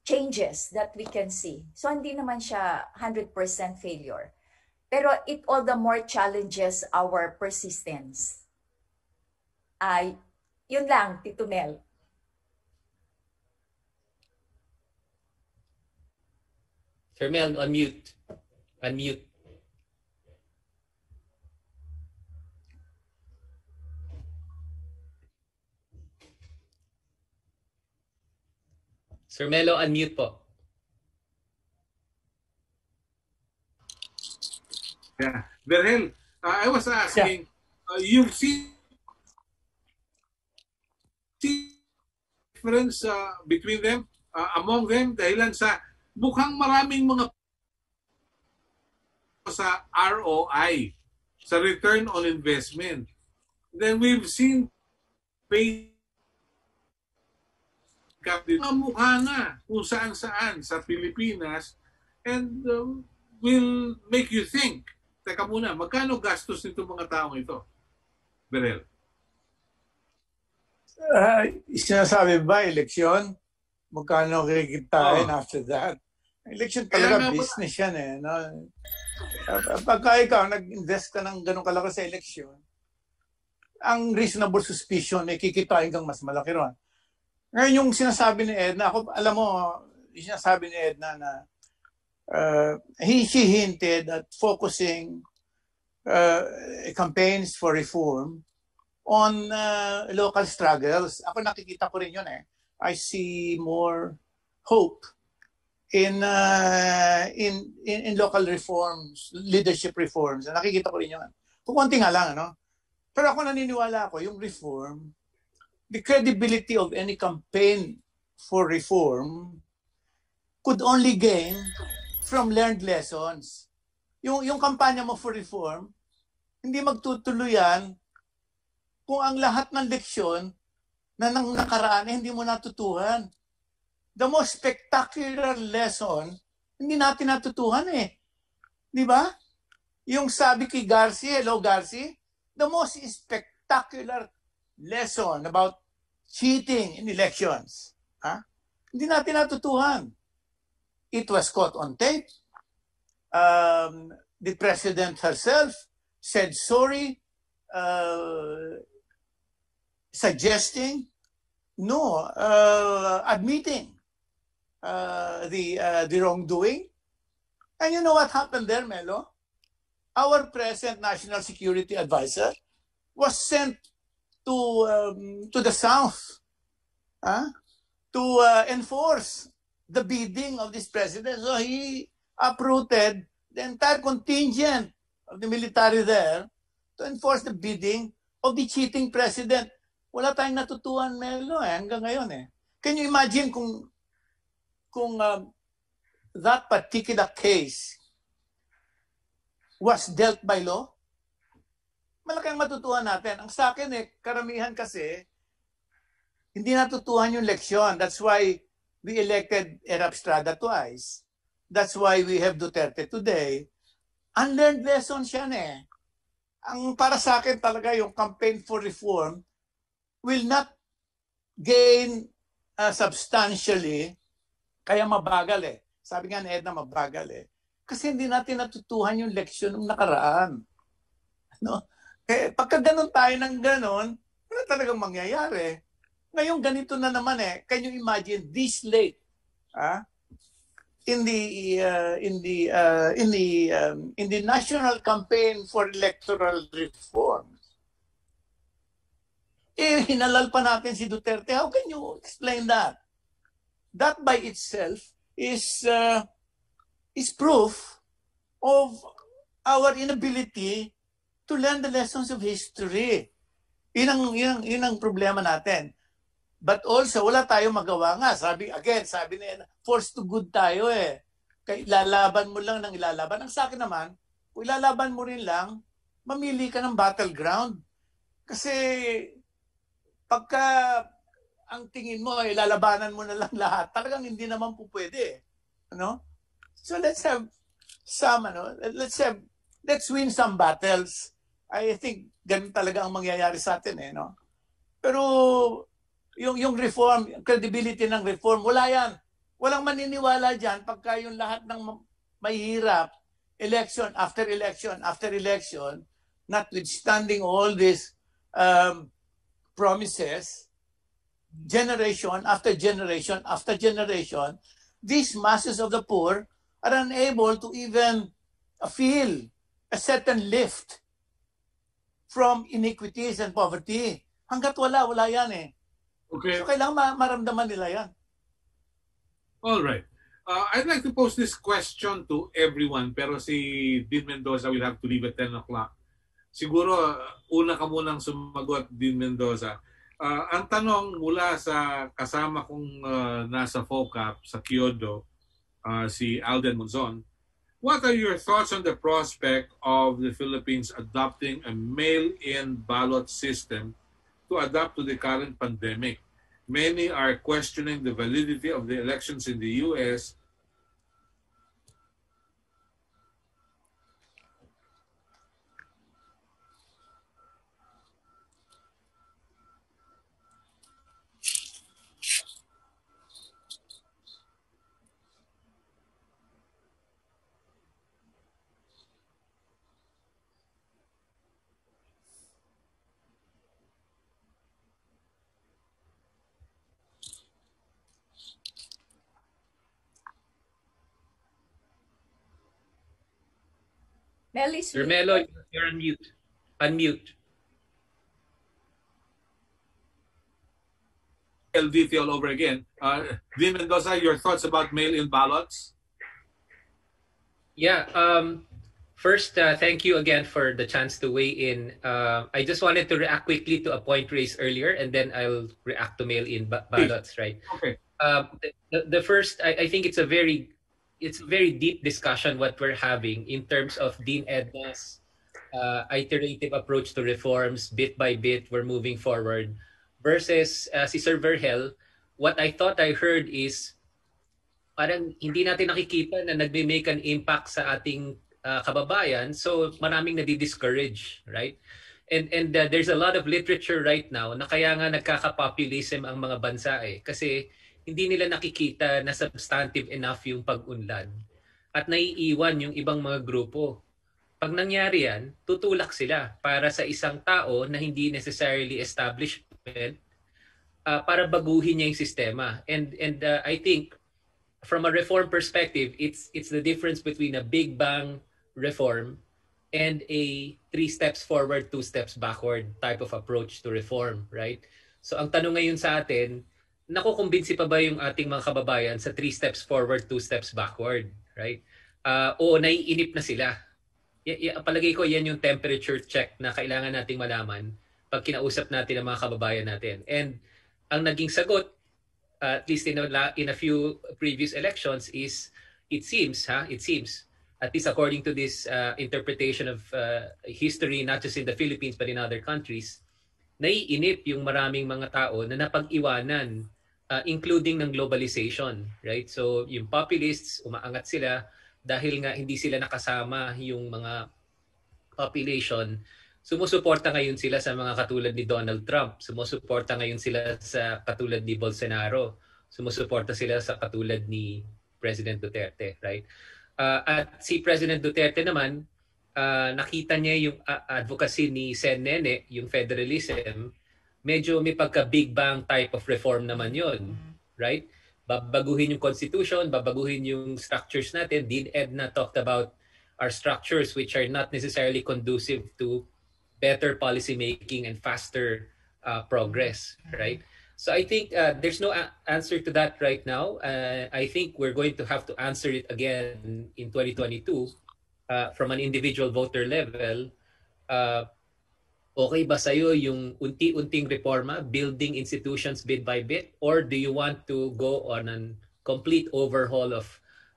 changes that we can see. So hindi naman siya 100% failure. Pero it all the more challenges our persistence. Ay, yun lang, Tito Mel. Sir Mel, unmute. Unmute. Sir Melo, unmute po. Yeah. Berhel, I was asking, you've seen difference between them, among them, dahilan sa mukhang maraming mga sa ROI, sa return on investment. Then we've seen pay mga mukha na kung saan-saan sa Pilipinas and will make you think, teka muna, magkano gastos nito mga taong ito? Berel. Sinasabi ba, eleksyon? Magkano kikitain after that? Election talaga, business yan eh. No? Pagka ikaw, nag-invest ka ng ganun kalaki sa eleksyon, ang reasonable suspicion, may kikitain kang mas malaki ron. Ngayon yung sinasabi ni Edna, ako, alam mo, yung sinasabi ni Edna na she hinted at focusing campaigns for reform on local struggles. Ako nakikita ko rin yun eh. I see more hope in local reforms, leadership reforms. Nakikita ko rin yun. Kukunti nga lang, ano? Pero ako naniniwala ako, yung reform, the credibility of any campaign for reform could only gain from learned lessons. Yung kampanya mo for reform, hindi magtutuloy yan kung ang lahat ng leksyon na nang nakaraan hindi mo natutuhan. The most spectacular lesson, hindi natin natutuhan eh. Di ba? Yung sabi kay Garci, hello Garci, the most spectacular lesson about cheating in elections. Hindi natin natutuhan. It was caught on tape. The president herself said sorry, suggesting, admitting the wrongdoing. And you know what happened there, Melo? Our present national security advisor was sent to the south to enforce the bidding of this president. So he uprooted the entire contingent of the military there to enforce the bidding of the cheating president. Wala tayong natutuhan, Melo, hanggang ngayon eh. Can you imagine kung that particular case was dealt by law? Malaking matutuhan natin. Ang sa akin karamihan kasi, hindi natutuhan yung leksyon. That's why we elected Erap Estrada twice. That's why we have Duterte today. Unlearned lessons yan eh. Ang para sa akin talaga yung campaign for reform will not gain substantially, kaya mabagal eh. Sabi nga ni Edna, mabagal eh. Kasi hindi natin natutuhan yung leksyon ng nakaraan. No? Pagka ganun tayo ng ganun, wala talagang mangyayari. Ngayon ganito na naman eh. Can you imagine this late in the national campaign for electoral reform? Hinalal pa natin si Duterte. How can you explain that? That by itself is proof of our inability to learn the lessons of history. Yun ang problema natin. But also, wala tayong magawa nga. Sabi niya, forced to good tayo eh. Kaya ilalaban mo lang ng ilalaban. Ang sa akin naman, kung ilalaban mo rin lang, mamili ka ng battleground. Kasi pagka ang tingin mo, ilalabanan mo na lang lahat, talagang hindi naman po pwede. Ano? So let's have some, let's win some battles. I think ganun talaga ang mangyayari sa atin eh, no? Pero yung reform, credibility ng reform, wala yan. Walang maniniwala dyan pagka yung lahat ng mahihirap, election after election after election, notwithstanding all this promises, generation after generation after generation, these masses of the poor are unable to even feel a certain lift from iniquities and poverty. Hanggat wala yan eh. Okay. So kailangan maramdaman nila yan. All right. I'd like to pose this question to everyone, pero si Dean Mendoza will have to leave at 10 o'clock. Siguro, una ka munang sumagot, Dean Mendoza. Ang tanong mula sa kasama kong nasa FOCAP sa Kyoto, si Alden Monzon, what are your thoughts on the prospect of the Philippines adopting a mail-in ballot system to adapt to the current pandemic? Many are questioning the validity of the elections in the U.S. Sir Melo, you're on mute. Unmute. LDT all over again. Dean Mendoza, your thoughts about mail-in ballots? Yeah. First, thank you again for the chance to weigh in. I just wanted to react quickly to a point raised earlier, and then I'll react to mail-in ballots. Right. Okay. The first, I think it's a very deep discussion what we're having in terms of Dean Edna's iterative approach to reforms, bit by bit, we're moving forward, versus si Sir Verhel, what I thought I heard is parang hindi natin nakikita na nagme-make an impact sa ating kababayan, so maraming nadi-discourage, right? And there's a lot of literature right now na kaya nga nagkaka-populism ang mga bansa kasi hindi nila nakikita na substantive enough yung pag-unlad at naiiwan yung ibang mga grupo. Pag nangyari yan, tutulak sila para sa isang tao na hindi necessarily establishment para baguhin niya yung sistema. And I think from a reform perspective, it's the difference between a big bang reform and a 3 steps forward, 2 steps backward type of approach to reform, right? So ang tanong ngayon sa atin, nakukumbinsi pa ba yung ating mga kababayan sa 3 steps forward, 2 steps backward, right? O naiinip na sila. Palagay ko yan yung temperature check na kailangan nating malaman pag kinausap natin ang mga kababayan natin. And ang naging sagot, at least in a few previous elections, is it seems, at least according to this interpretation of history, not just in the Philippines but in other countries, naiinip yung maraming mga tao na napag-iwanan, including ng globalization, right? So yung populists, umaangat sila dahil nga hindi sila nakasama yung mga population. Sumusuporta ngayon sila sa mga katulad ni Donald Trump. Sumusuporta ngayon sila sa katulad ni Bolsonaro. Sumusuporta sila sa katulad ni President Duterte, right? At si President Duterte naman, nakita niya yung advocacy ni Sen Nene, yung federalism, medyo may pagka-big bang type of reform naman yon, right? Babaguhin yung constitution, babaguhin yung structures natin. Dean Edna talked about our structures which are not necessarily conducive to better policy making and faster progress, right? So I think there's no answer to that right now. I think we're going to have to answer it again in 2022 from an individual voter level. Okay ba sa'yo yung unti-unting reforma, building institutions bit by bit, or do you want to go on a complete overhaul of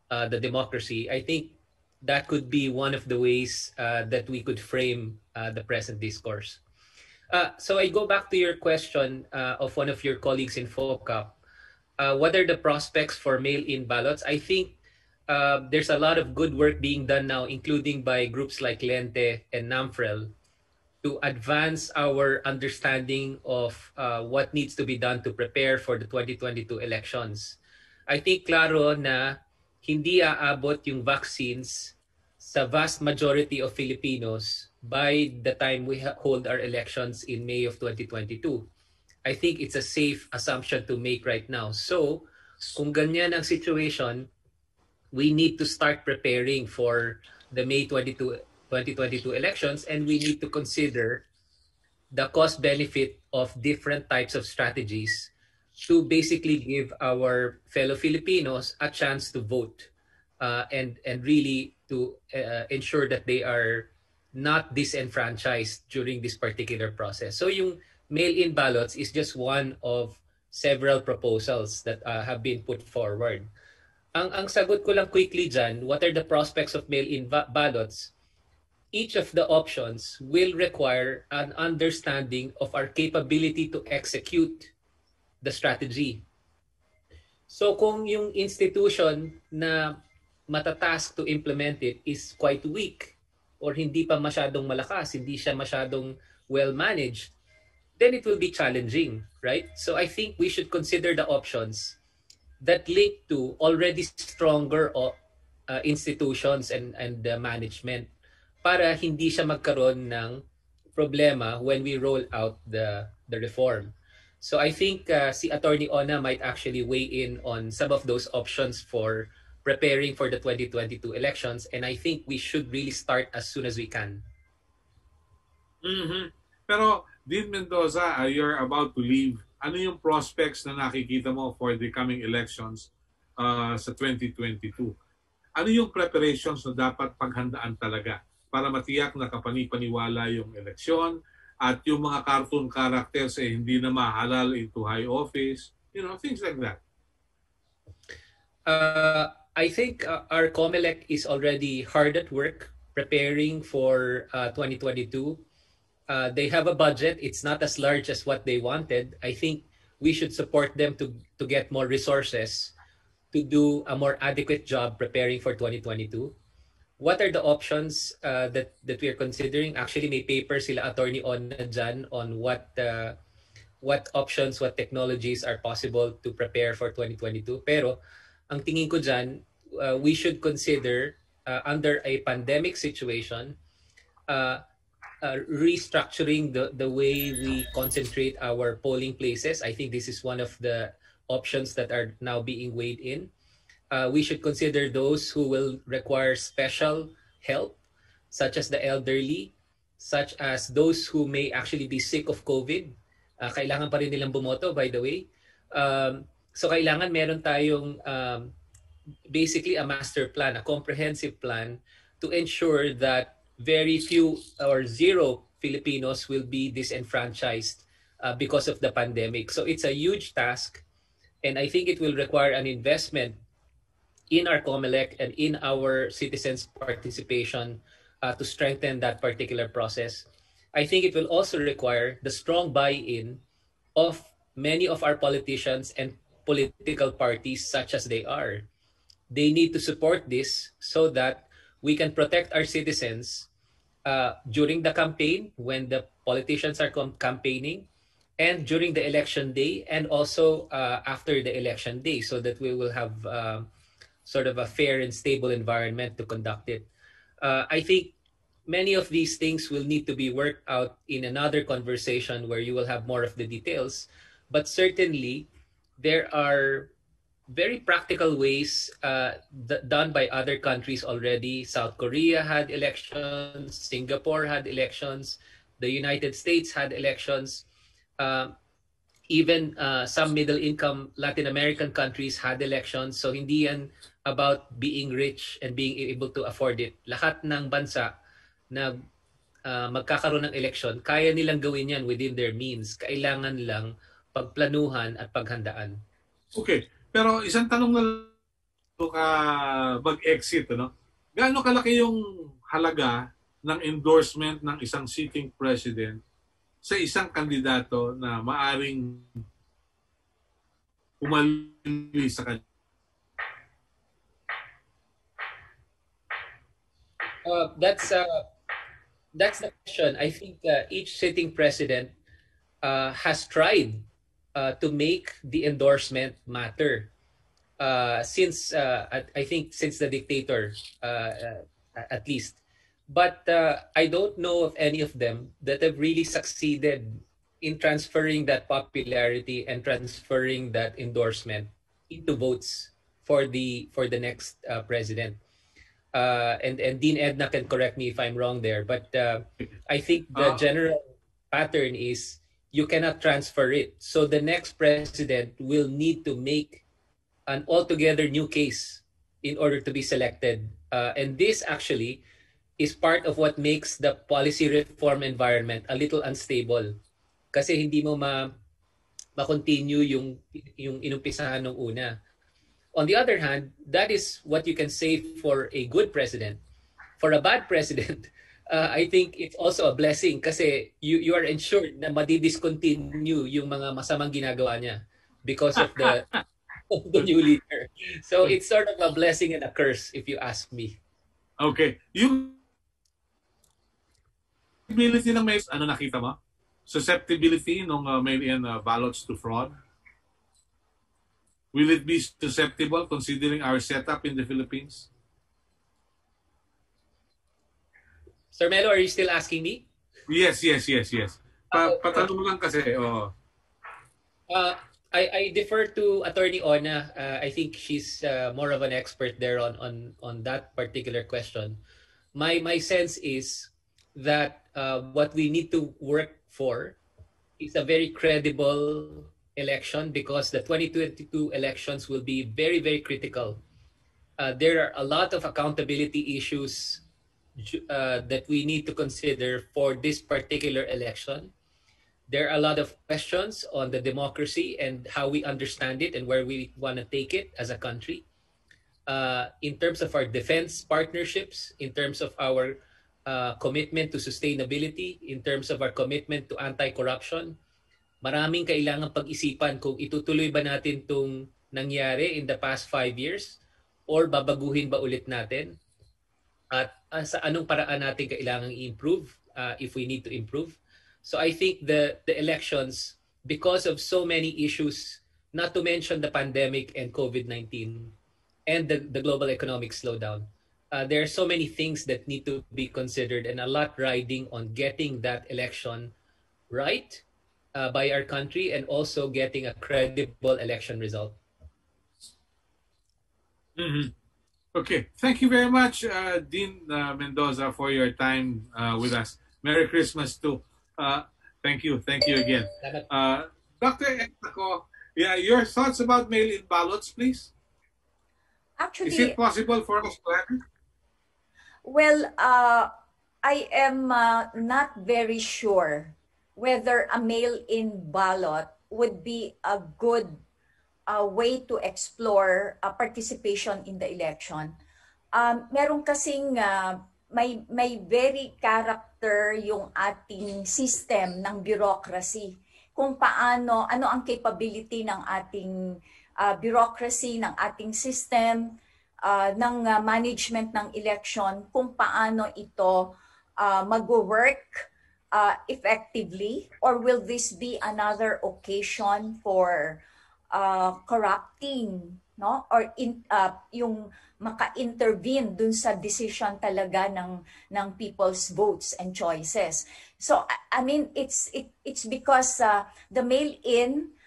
the democracy? I think that could be one of the ways that we could frame the present discourse. So I go back to your question of one of your colleagues in FOCAP. What are the prospects for mail-in ballots? I think there's a lot of good work being done now, including by groups like Lente and NAMFREL, to advance our understanding of what needs to be done to prepare for the 2022 elections. I think klaro na hindi aabot yung vaccines sa vast majority of Filipinos by the time we hold our elections in May of 2022. I think it's a safe assumption to make right now. So, kung ganyan ang situation, we need to start preparing for the May 2022 elections, and we need to consider the cost benefit of different types of strategies to basically give our fellow Filipinos a chance to vote, and really to ensure that they are not disenfranchised during this particular process. So yung mail-in ballots is just one of several proposals that have been put forward. Ang sagot ko lang quickly dyan, what are the prospects of mail-in ballots? Each of the options will require an understanding of our capability to execute the strategy. So kung yung institution na matatask to implement it is quite weak or hindi pa masyadong malakas, hindi siya masyadong well-managed, then it will be challenging, right? So I think we should consider the options that link to already stronger institutions and management para hindi siya magkaroon ng problema when we roll out the reform. So I think si Attorney Ona might actually weigh in on some of those options for preparing for the 2022 elections, and I think we should really start as soon as we can. Pero Dean Mendoza, you're about to leave. Ano yung prospects na nakikita mo for the coming elections sa 2022? Ano yung preparations na dapat paghandaan talaga para matiyak na kapani-paniwala yung eleksyon at yung mga cartoon characters hindi na mahalal into high office, things like that? I think our COMELEC is already hard at work preparing for 2022. They have a budget. It's not as large as what they wanted. I think we should support them to get more resources to do a more adequate job preparing for 2022. What are the options that we are considering? Actually, may paper sila Attorney Ona dyan on what options, what technologies are possible to prepare for 2022. Pero ang tingin ko dyan, we should consider under a pandemic situation, restructuring the way we concentrate our polling places. I think this is one of the options that are now being weighed in. We should consider those who will require special help, such as the elderly, such as those who may actually be sick of COVID. Kailangan pa rin nilang bumoto, by the way. So kailangan meron tayong basically a master plan, a comprehensive plan to ensure that very few or zero Filipinos will be disenfranchised because of the pandemic. So it's a huge task, and I think it will require an investment in our COMELEC and in our citizens' participation to strengthen that particular process. I think it will also require the strong buy-in of many of our politicians and political parties, such as they are. They need to support this so that we can protect our citizens during the campaign when the politicians are campaigning, and during the election day, and also after the election day, so that we will have sort of a fair and stable environment to conduct it. I think many of these things will need to be worked out in another conversation where you will have more of the details. But certainly, there are very practical ways done by other countries already. South Korea had elections, Singapore had elections, the United States had elections. Even some middle-income Latin American countries had elections. So hindi yan about being rich and being able to afford it. Lahat ng bansa na magkakaroon ng eleksyon, kaya nilang gawin yan within their means. Kailangan lang pagplanuhan at paghandaan. Okay. Pero isang tanong na ka mag-exit, gaano kalaki yung halaga ng endorsement ng isang sitting president sa isang kandidato na maaring umali sa kanya? That's the question. I think each sitting president has tried to make the endorsement matter since I think since the dictator at least. But I don't know of any of them that have really succeeded in transferring that popularity and transferring that endorsement into votes for the next president. And Dean Edna can correct me if I'm wrong there, but I think the general pattern is you cannot transfer it. So the next president will need to make an altogether new case in order to be selected. And this actually is part of what makes the policy reform environment a little unstable. Kasi hindi mo ma-continue yung inumpisahan nung una. On the other hand, that is what you can say for a good president. For a bad president, I think it's also a blessing kasi you are ensured na madi-discontinue yung mga masamang ginagawa niya because of the new leader. So it's sort of a blessing and a curse if you ask me. Okay. Yung susceptibility ng may nakita mo? Susceptibility ng mail-in ballots to fraud? Will it be susceptible considering our setup in the Philippines? Sir Melo, are you still asking me? Yes. Patanong mo lang kasi. I defer to Attorney Ona. I think she's more of an expert there on that particular question. My sense is that what we need to work for is a very credible election because the 2022 elections will be very, very critical. There are a lot of accountability issues that we need to consider for this particular election. There are a lot of questions on the democracy and how we understand it and where we want to take it as a country. In terms of our defense partnerships, in terms of our commitment to sustainability, in terms of our commitment to anti-corruption, maraming kailangang pag-isipan kung itutuloy ba natin itong nangyari in the past 5 years or babaguhin ba ulit natin at sa anong paraan natin kailangang i-improve if we need to improve. So I think the elections, because of so many issues, not to mention the pandemic and COVID-19 and the global economic slowdown, there are so many things that need to be considered and a lot riding on getting that election right by our country and also getting a credible election result. Mm-hmm. Okay. Thank you very much, Dean Mendoza, for your time with us. Merry Christmas too. Thank you. Thank you again. Dr. Ectaco, your thoughts about mail-in ballots, please? Actually, is it possible for us to have it? Well, I am not very sure whether a mail-in ballot would be a good way to explore participation in the election. Meron kasing may very character yung ating system ng bureaucracy. Kung paano, ano ang capability ng ating bureaucracy, ng ating system, ng management ng election, kung paano ito mag-work effectively, or will this be another occasion for corrupting, no? Or yung maka-intervene dun sa decision talaga ng people's votes and choices. So I mean it's because the mail-in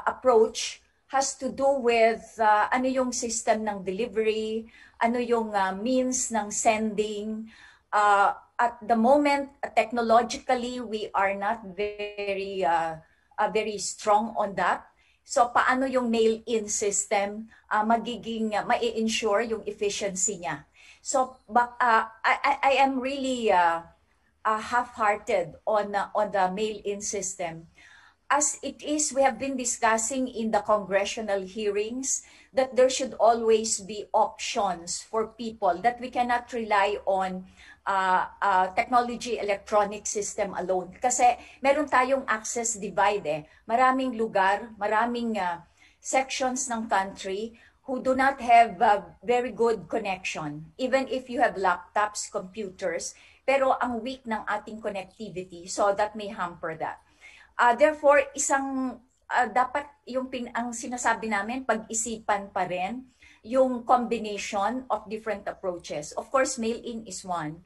approach has to do with ano yung system ng delivery, ano yung means ng sending. At the moment, technologically, we are not very strong on that. So paano yung mail-in system magiging mai-ensure yung efficiency niya. So I am really half-hearted on the mail-in system. As it is, we have been discussing in the congressional hearings that there should always be options for people, that we cannot rely on technology electronic system alone. Kasi meron tayong access divide. Maraming lugar, maraming sections ng country who do not have very good connection. Even if you have laptops, computers, pero ang weak ng ating connectivity, so that may hamper that. Therefore, dapat yung ang sinasabi namin, pag-isipan pa rin yung combination of different approaches. Of course, mail-in is one.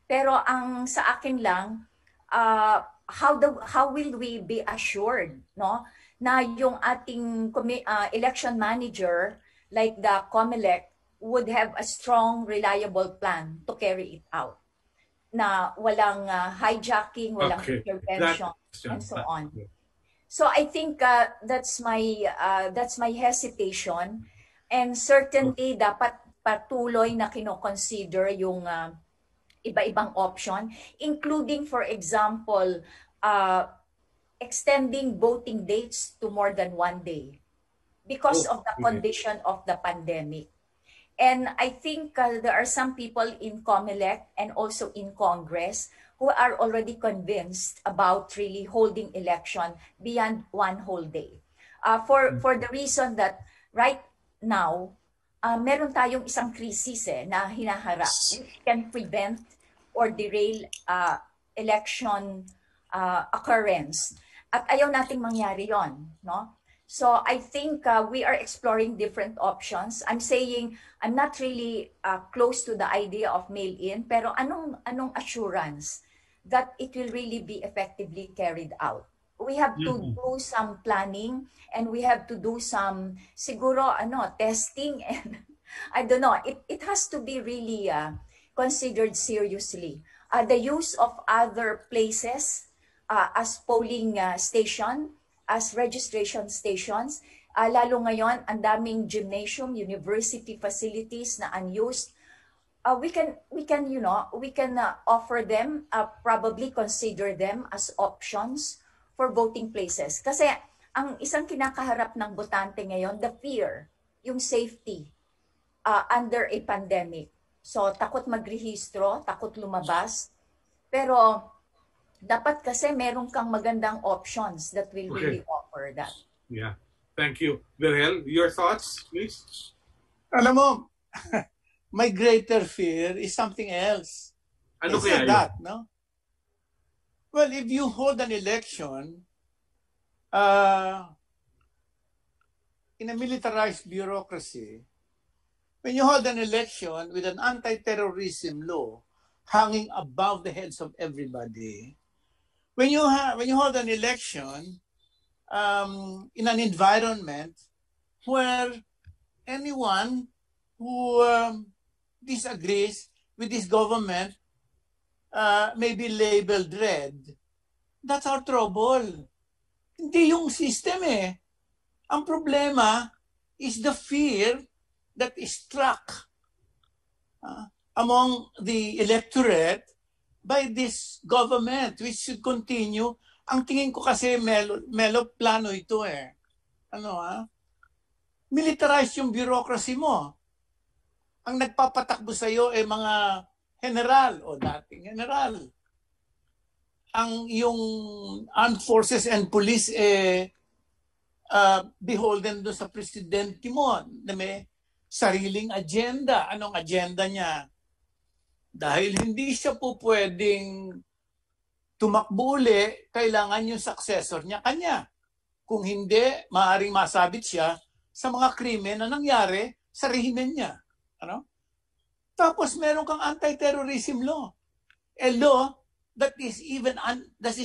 Pero ang sa akin lang, how will we be assured, no, na yung ating election manager like the COMELEC would have a strong, reliable plan to carry it out, na walang hijacking, walang intervention, and so on. So I think that's my hesitation, and certainly dapat patuloy na kino-consider yung iba-ibang option, including, for example, extending voting dates to more than 1 day because of the condition of the pandemic. And I think there are some people in COMELEC and also in Congress who are already convinced about really holding election beyond 1 whole day. For the reason that right now, meron tayong isang krisis na hinaharap, which can prevent or derail election occurrence. At ayaw nating mangyari yon, no? So I think we are exploring different options. I'm saying I'm not really close to the idea of mail-in, pero anong assurance that it will really be effectively carried out? We have to do some planning, and we have to do some siguro testing, and I don't know. It has to be really considered seriously. The use of other places as polling station, as registration stations, lalo ngayon ang daming gymnasium, university facilities na unused. We can offer them, probably consider them as options for voting places. Kasi ang isang kinakaharap ng botante ngayon, the fear, yung safety under a pandemic. So takot magrehistro, takot lumabas. Pero dapat kasi meron kang magandang options that will really offer that. Yeah. Thank you. Verhel, your thoughts, please? Alam mo, my greater fear is something else. Ano It's kaya that, no? Well, if you hold an election in a militarized bureaucracy, when you hold an election with an anti-terrorism law hanging above the heads of everybody, when you hold an election in an environment where anyone who disagrees with this government may be labeled red, that's our trouble. Hindi yung system eh. Ang problema is the fear that is struck among the electorate by this government, which should continue. Ang tingin ko kasi, Melo, plano ito eh. Militarize yung bureaucracy mo. Ang nagpapatakbo sa'yo ay mga general o dating general. Ang yung armed forces and police beholden doon sa presidente mo na may sariling agenda. Anong agenda niya? Dahil hindi siya po pwedeng tumakbo uli, kailangan yung successor niya kanya. Kung hindi, maaaring masabit siya sa mga krimen na nangyari sa rehimen niya. Tapos meron kang anti-terrorism law. A law that is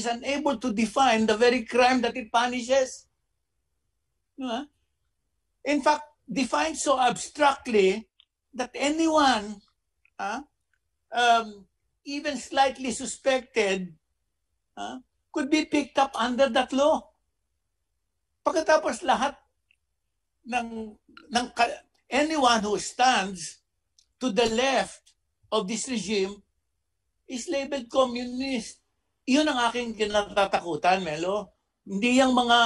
unable to define the very crime that it punishes. In fact, defined so abstractly that anyone even slightly suspected could be picked up under that law. Pagkatapos lahat ng anyone who stands to the left of this regime is labeled communist. Iyon ang aking kinatatakutan, Melo. Hindi yung mga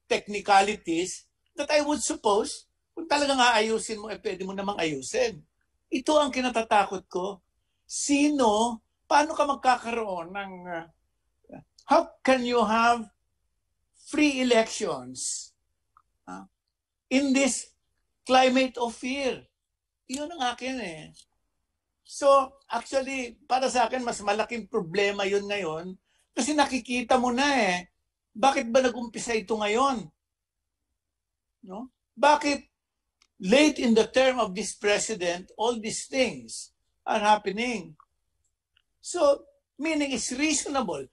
technicalities that I would suppose kung talagang aayusin mo, pwede mo namang ayusin. Ito ang kinatatakot ko. Paano ka magkakaroon ng, how can you have free elections in this climate of fear? Iyon ang akin eh. So, actually, para sa akin, mas malaking problema yun ngayon kasi nakikita mo na eh. Bakit ba nag-umpisa ito ngayon? No? Bakit late in the term of this president, all these things are happening? So, meaning it's reasonable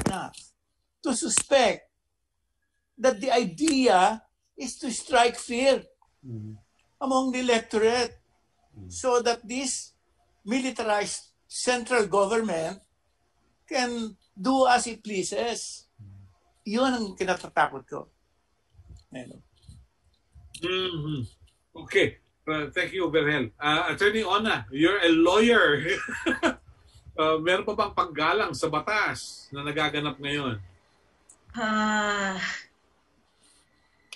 enough to suspect that the idea is to strike fear among the electorate so that this militarized central government can do as it pleases. Yun ang kinatatakot ko. Melo. Okay. Thank you, Berhel. Attorney Ona, you're a lawyer. Meron pa bang paggalang sa batas na nagaganap ngayon?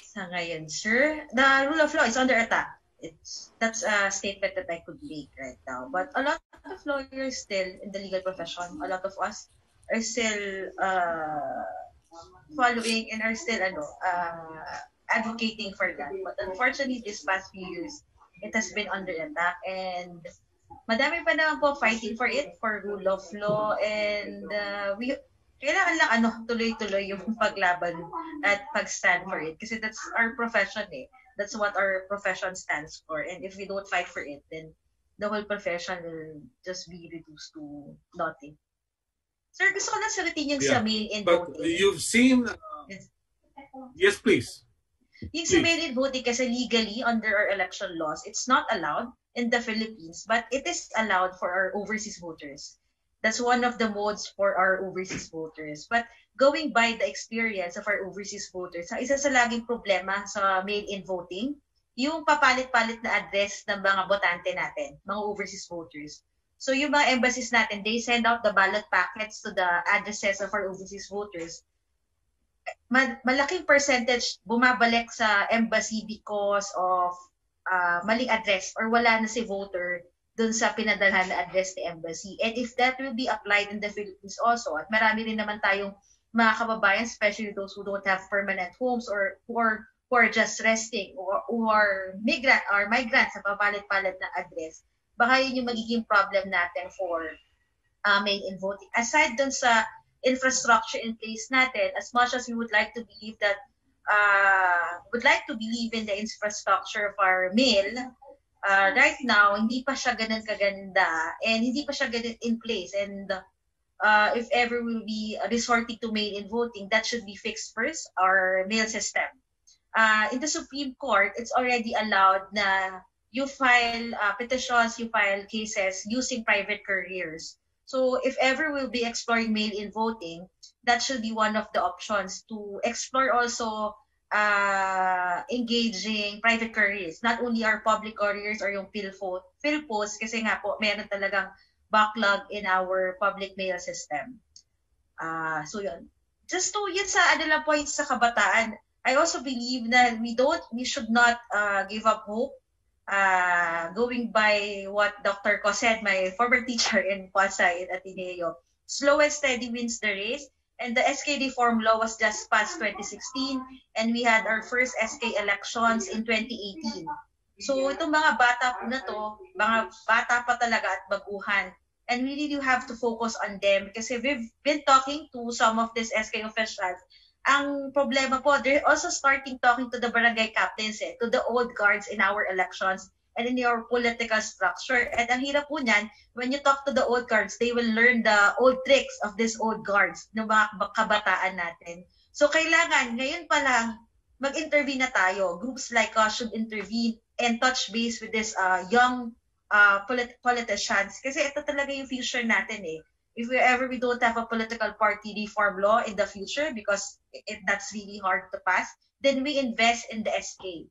Sa ngayon, sir, the rule of law is under attack. That's a statement that I could make right now. But a lot of lawyers still in the legal profession, a lot of us are still following and are still advocating for that. But unfortunately, this past few years, it has been under attack, and madami pa naman po fighting for it, for rule of law, and kailangan lang tuloy-tuloy yung paglaban at pag-stand for it. Kasi that's our profession eh. That's what our profession stands for. And if we don't fight for it, then the whole profession will just be reduced to nothing. Sir, gusto ko lang sagutin yung sa mail-in But voting. you've seen... Yes, please. Yung sa mail-in voting kasi legally under our election laws, it's not allowed in the Philippines, but it is allowed for our overseas voters. That's one of the modes for our overseas voters. But going by the experience of our overseas voters, isa sa laging problema sa mail-in voting, yung papalit-palit na address ng mga botante natin, mga overseas voters. So yung mga embassies natin, they send out the ballot packets to the addresses of our overseas voters. Malaking percentage bumabalik sa embassy because of maling address or wala na si voter dun sa pinadalhan na address ni embassy. And if that will be applied in the Philippines also, at marami rin naman tayong mga kababayan, especially those who don't have permanent homes or who are just resting or who are migrants sa papalit-palit na address, baka yun yung magiging problem natin for mail-in voting. Aside dun sa infrastructure in place natin, as much as we would like to believe that in the infrastructure of our mail, right now, hindi pa siya ganun kaganda and hindi pa siya ganun in place. And if ever we'll be resorting to mail-in voting, that should be fixed first, our mail system. In the Supreme Court, it's already allowed na you file petitions, you file cases using private couriers. So if ever we'll be exploring mail-in voting, that should be one of the options to explore also engaging private couriers, not only our public couriers or yung PhilPost, kasi nga po meron talagang backlog in our public mail system. So yun. Just to yun sa points sa kabataan, I also believe that we should not give up hope. Going by what Dr. Ko said, my former teacher in Pasay in Ateneo, slow and steady wins the race. And the SK reform law was just passed 2016, and we had our first SK elections in 2018. So itong mga bata po na to, mga bata pa talaga at baguhan. And we really do have to focus on them kasi we've been talking to some of these SK officials. Ang problema po, they're also starting talking to the barangay captains, to the old guards in our elections and in your political structure. And ang hirap po niyan, when you talk to the old guards, they will learn the old tricks of these old guards, ng mga kabataan natin. So kailangan, ngayon pa lang, mag-intervene na tayo. Groups like us should intervene and touch base with this young politicians. Kasi ito talaga yung future natin eh. If we don't have a political party reform law in the future, because that's really hard to pass, then we invest in the SK.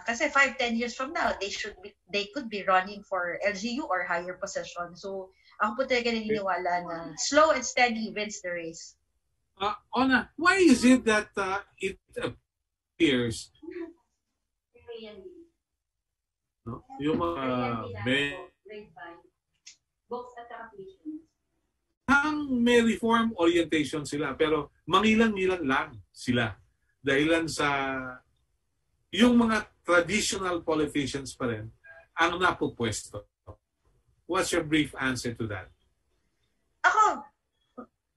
Kasi 5-10 years from now, they could be running for LGU or higher position. So, ako po talaga naniniwala na slow and steady wins the race. Ona, why is it that it appears yung mga may reform orientation sila pero mangilan-ngilan lang sila dahilan sa yung mga traditional politicians pa rin ang napupwesto. What's your brief answer to that?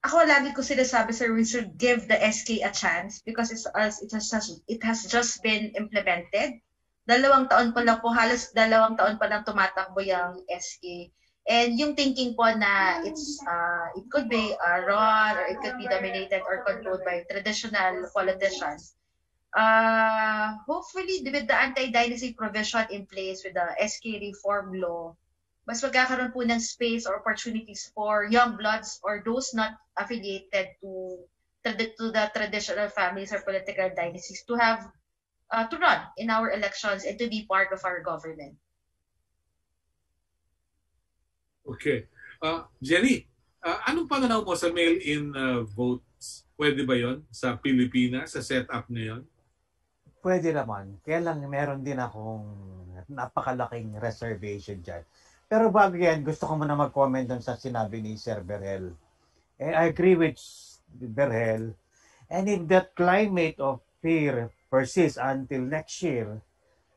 Ako lagi ko sinasabi, sir, we should give the SK a chance because it has just been implemented. 2 taon pa lang po, halos 2 taon pa lang tumatakbo yung SK. And yung thinking po na it could be run or it could be dominated or controlled by traditional politicians. Hopefully, with the anti-dynasty provision in place with the SK reform law, mas magkakaroon po ng space or opportunities for young bloods or those not affiliated to the traditional families or political dynasties to have to run in our elections and to be part of our government. Okay. Jenny, anong pananaw mo sa mail-in votes? Pwede ba yon sa Pilipinas, sa setup ngayon? Pwede naman. Kaya lang meron din akong napakalaking reservation dyan. Pero bago yan, gusto ko muna mag-comment doon sa sinabi ni Sir Berhel. I agree with Berhel. And if that climate of fear persists until next year,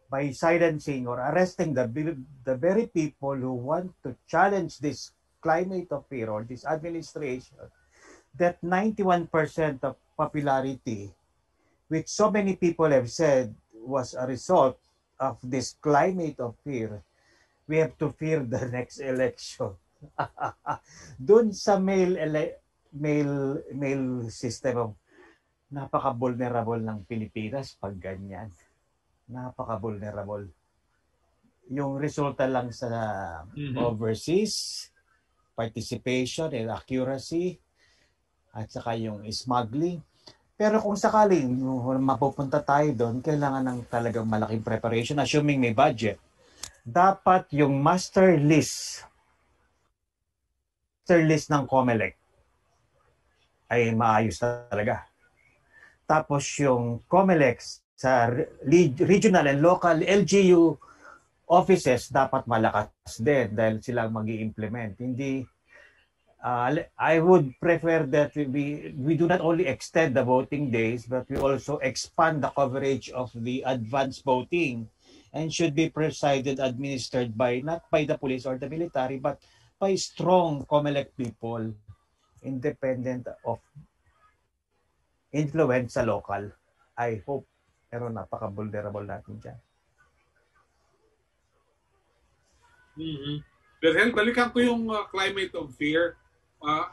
by silencing or arresting the very people who want to challenge this climate of fear or this administration, that 91% of popularity, which so many people have said was a result of this climate of fear, we have to fear the next election. Doon sa mail system of napaka-vulnerable ng Pilipinas pag ganyan. Napaka-vulnerable. Yung resulta lang sa overseas, participation and accuracy, at saka yung smuggling. Pero kung sakaling mapupunta tayo doon, kailangan ng talagang malaking preparation, assuming may budget. Dapat yung master list ng COMELEC ay maayos talaga. Tapos yung COMELEC sa regional and local LGU offices dapat malakas din dahil sila mag-i-implement. Hindi, I would prefer that we do not only extend the voting days, but we also expand the coverage of the advanced voting and should be presided, administered by, not by the police or the military, but by strong COMELEC people, independent of influence sa local. I hope. Pero napaka-vulnerable natin dyan. Berhel, balikan ko yung climate of fear.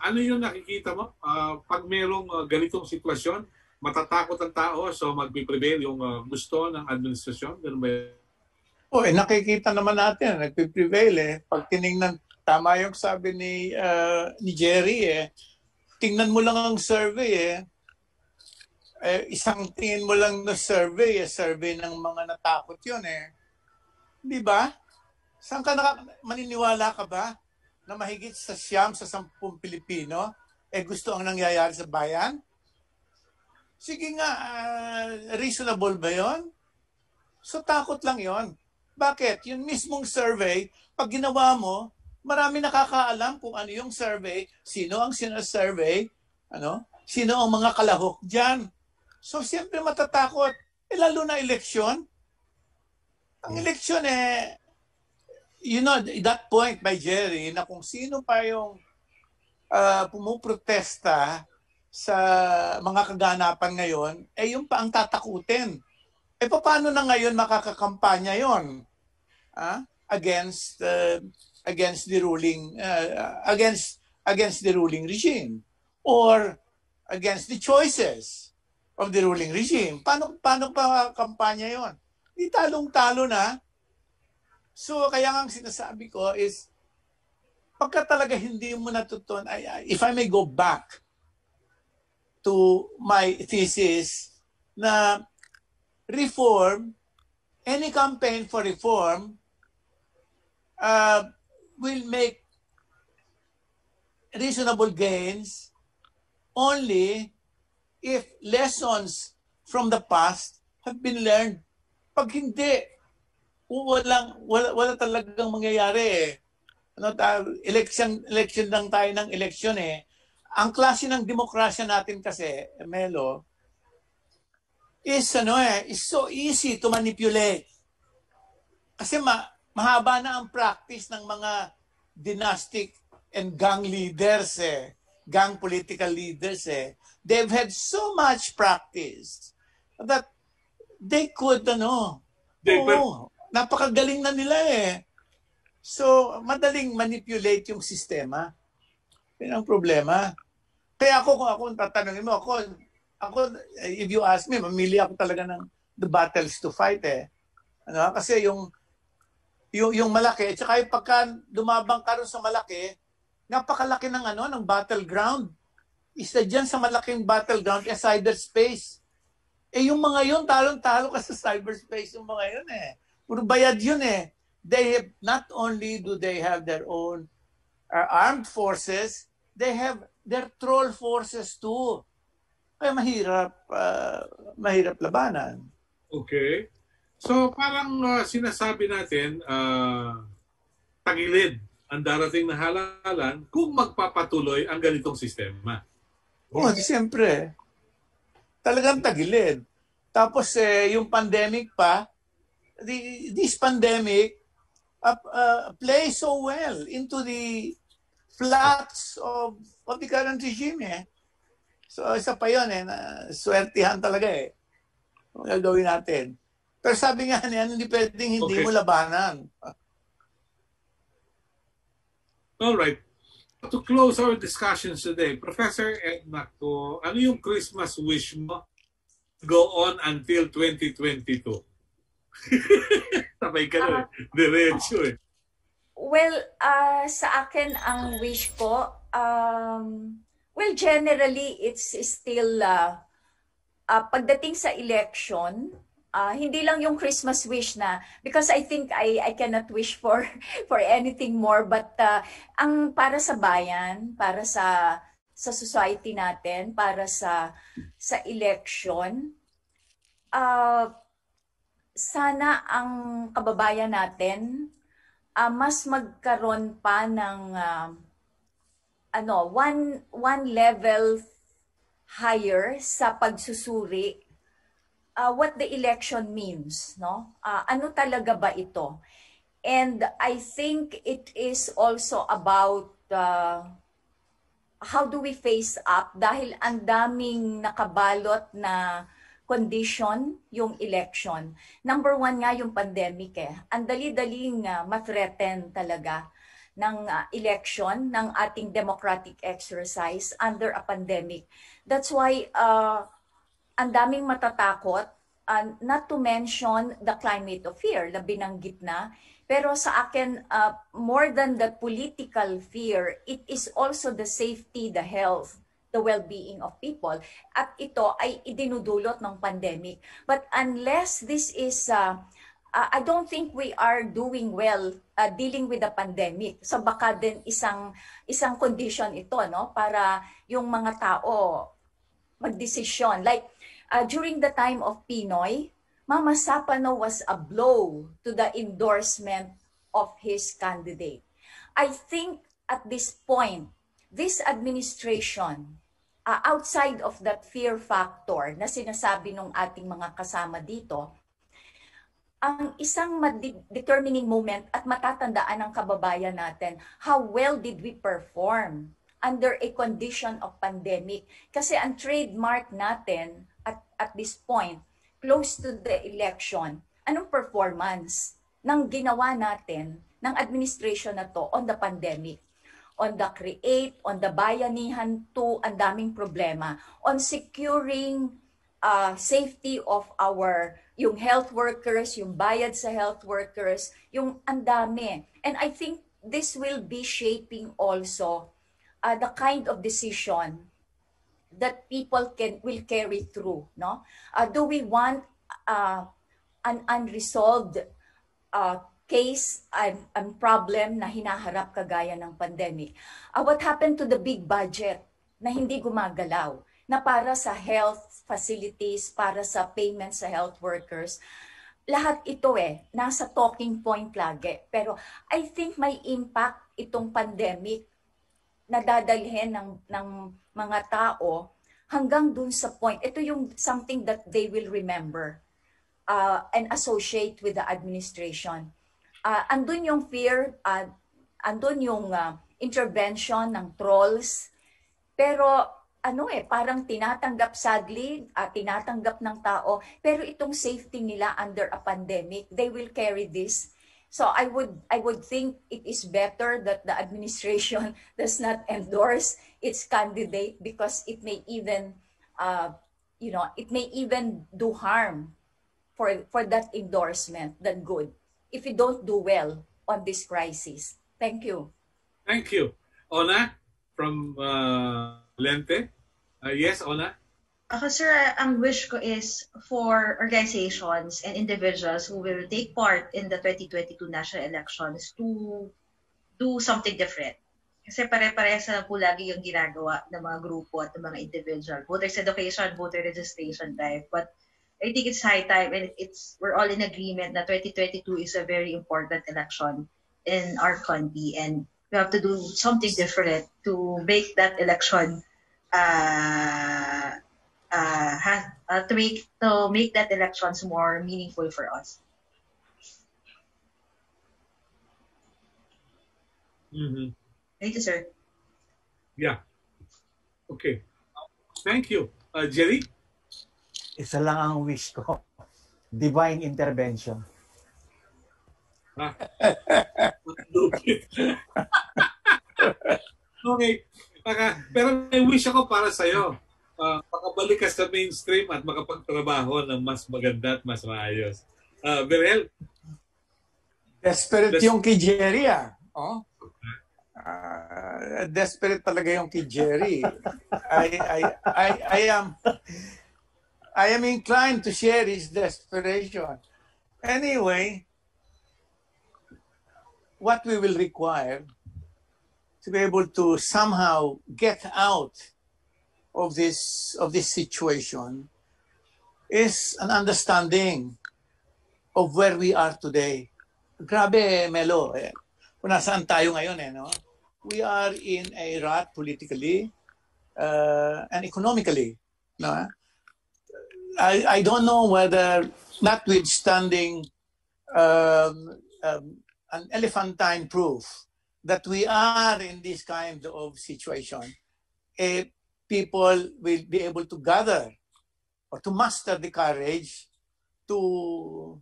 Ano yung nakikita mo? Pag merong ganitong sitwasyon, matatakot ang tao so magpiprevail yung gusto ng administrasyon? Ganun ba yun? Nakikita naman natin, nagpiprevail Pag tinignan, tama yung sabi ni Jerry tingnan mo lang ang survey isang tingin mo lang na survey ng mga natakot yun Di ba? Saan ka maniniwala ka ba na mahigit sa 9 sa 10 Pilipino gusto ang nangyayari sa bayan? Sige nga, reasonable ba yon? So takot lang yon. Bakit? Yung mismong survey, pag ginawa mo, marami nakakaalam kung ano yung survey, sino ang sinasurvey, sino ang mga kalahok dyan. So, siyempre matatakot. Lalo na eleksyon. Ang eleksyon that point by Jerry, na kung sino pa yung pumuprotesta sa mga kaganapan ngayon, yung pa ang tatakutin. Paano na ngayon makakakampanya yon against the ruling regime or against the choices of the ruling regime? Paano pa kampanya yon? Di talong-talo na. So kaya nga ang sinasabi ko is pagka talaga hindi mo natutunan, if I may go back to my thesis na reform, any campaign for reform will make reasonable gains only if lessons from the past have been learned. Pag hindi, wala talagang mangyayari election lang tayo ng election Ang klase ng demokrasya natin kasi, Melo, is so easy to manipulate. Kasi mahaba na ang practice ng mga dynastic and gang leaders gang political leaders They've had so much practice that they could napakagaling na nila So, madaling manipulate yung sistema. Yan ang problema. Kaya kung ako tatanungin mo, if you ask me, mamili ako talaga ng the battles to fight eh. Ano? Kasi yung malaki, at saka yung pagka lumabang ka rin sa malaki, napakalaki ng battleground. Isa dyan sa malaking battleground is cyberspace. Yung mga yun, talong-talo ka sa cyberspace yung mga yun eh. Puro bayad yun eh. They have, not only do they have their own armed forces, they have their troll forces too. Kaya mahirap labanan. Okay. So parang sinasabi natin, tagilid ang darating na halalan kung magpapatuloy ang ganitong sistema. Siyempre. Talagang tagilid. Tapos yung pandemic pa, this pandemic plays so well into the flats of the current regime eh. So isa pa yun eh, na swertihan talaga eh. Kung gagawin natin. Pero sabi nga niyan, hindi pwedeng hindi mo labanan. All right. To close our discussions today, Professor Edna, ano yung Christmas wish mo go on until 2022? Sabay ka na, diretso eh. Well, sa akin ang wish ko, well, generally it's still pagdating sa election, hindi lang yung Christmas wish na, because I think I cannot wish for anything more, but ang para sa bayan, para sa society natin, para sa election, sana ang kababayan natin mas magkaroon pa ng one level higher sa pagsusuri what the election means, no? Ano talaga ba ito? And I think it is also about how do we face up, dahil ang daming nakabalot na condition yung election. Number one nga yung pandemic eh. Ang dali-daling ma-threaten talaga ng election, ng ating democratic exercise under a pandemic. That's why ang daming matatakot, not to mention the climate of fear na binanggit na. Pero sa akin, more than the political fear, it is also the safety, the health, the well-being of people. At ito ay idinudulot ng pandemic. But unless this is, I don't think we are doing well dealing with the pandemic. So baka din isang condition ito, no, para yung mga tao magdesisyon. Like during the time of Pinoy, Mama Sapano was a blow to the endorsement of his candidate. I think at this point, this administration, outside of that fear factor na sinasabi ng ating mga kasama dito, ang isang determining moment at matatandaan ng kababayan natin, how well did we perform under a condition of pandemic? Kasi ang trademark natin at this point, close to the election, anong performance ng ginawa natin ng administration na to on the pandemic? On the create, on the bayanihan to, ang daming problema. On securing safety of yung health workers, yung bayad sa health workers, yung ang dami. And I think this will be shaping also the kind of decision that people will carry through. No? Do we want an unresolved case and problem na hinaharap kagaya ng pandemic? What happened to the big budget na hindi gumagalaw, na para sa health facilities, para sa payments sa health workers? Lahat ito nasa talking point lagi. Pero I think may impact itong pandemic na dadalhin ng mga tao hanggang dun sa point. Ito yung something that they will remember and associate with the administration. Andun yung fear, andun yung intervention ng trolls, pero parang tinatanggap sadly, tinatanggap ng tao, pero itong safety nila under a pandemic, they will carry this. So I would think it is better that the administration does not endorse its candidate, because it may even it may even do harm for that endorsement than good if you don't do well on this crisis. Thank you. Thank you. Ona from Lente. Yes, Ona? Ako, sir, ang wish ko is for organizations and individuals who will take part in the 2022 national elections to do something different. Kasi pare-parehas na po lagi yung ginagawa ng mga grupo at ng mga individual. Voters education, voter registration drive. But I think it's high time, and we're all in agreement that 2022 is a very important election in our country, and we have to do something different to make that election to make that elections more meaningful for us. Mm-hmm. Thank you, sir. Yeah. Okay. Thank you. Jerry? Isa lang ang wish ko. Divine intervention. Okay. Pero may wish ako para sa'yo. Makabalik ka sa mainstream at makapagtrabaho ng mas maganda at mas maayos. Berhel? Desperate yung kay Jerry, ah. Oh? Desperate talaga yung kay Jerry. I am inclined to share his desperation. Anyway, what we will require to be able to somehow get out of this situation is an understanding of where we are today. Grabe, Melo, kung nasaan tayo ngayon, no? We are in a rut politically and economically. No? I don't know whether, notwithstanding an elephantine proof that we are in this kind of situation, people will be able to gather or to muster the courage to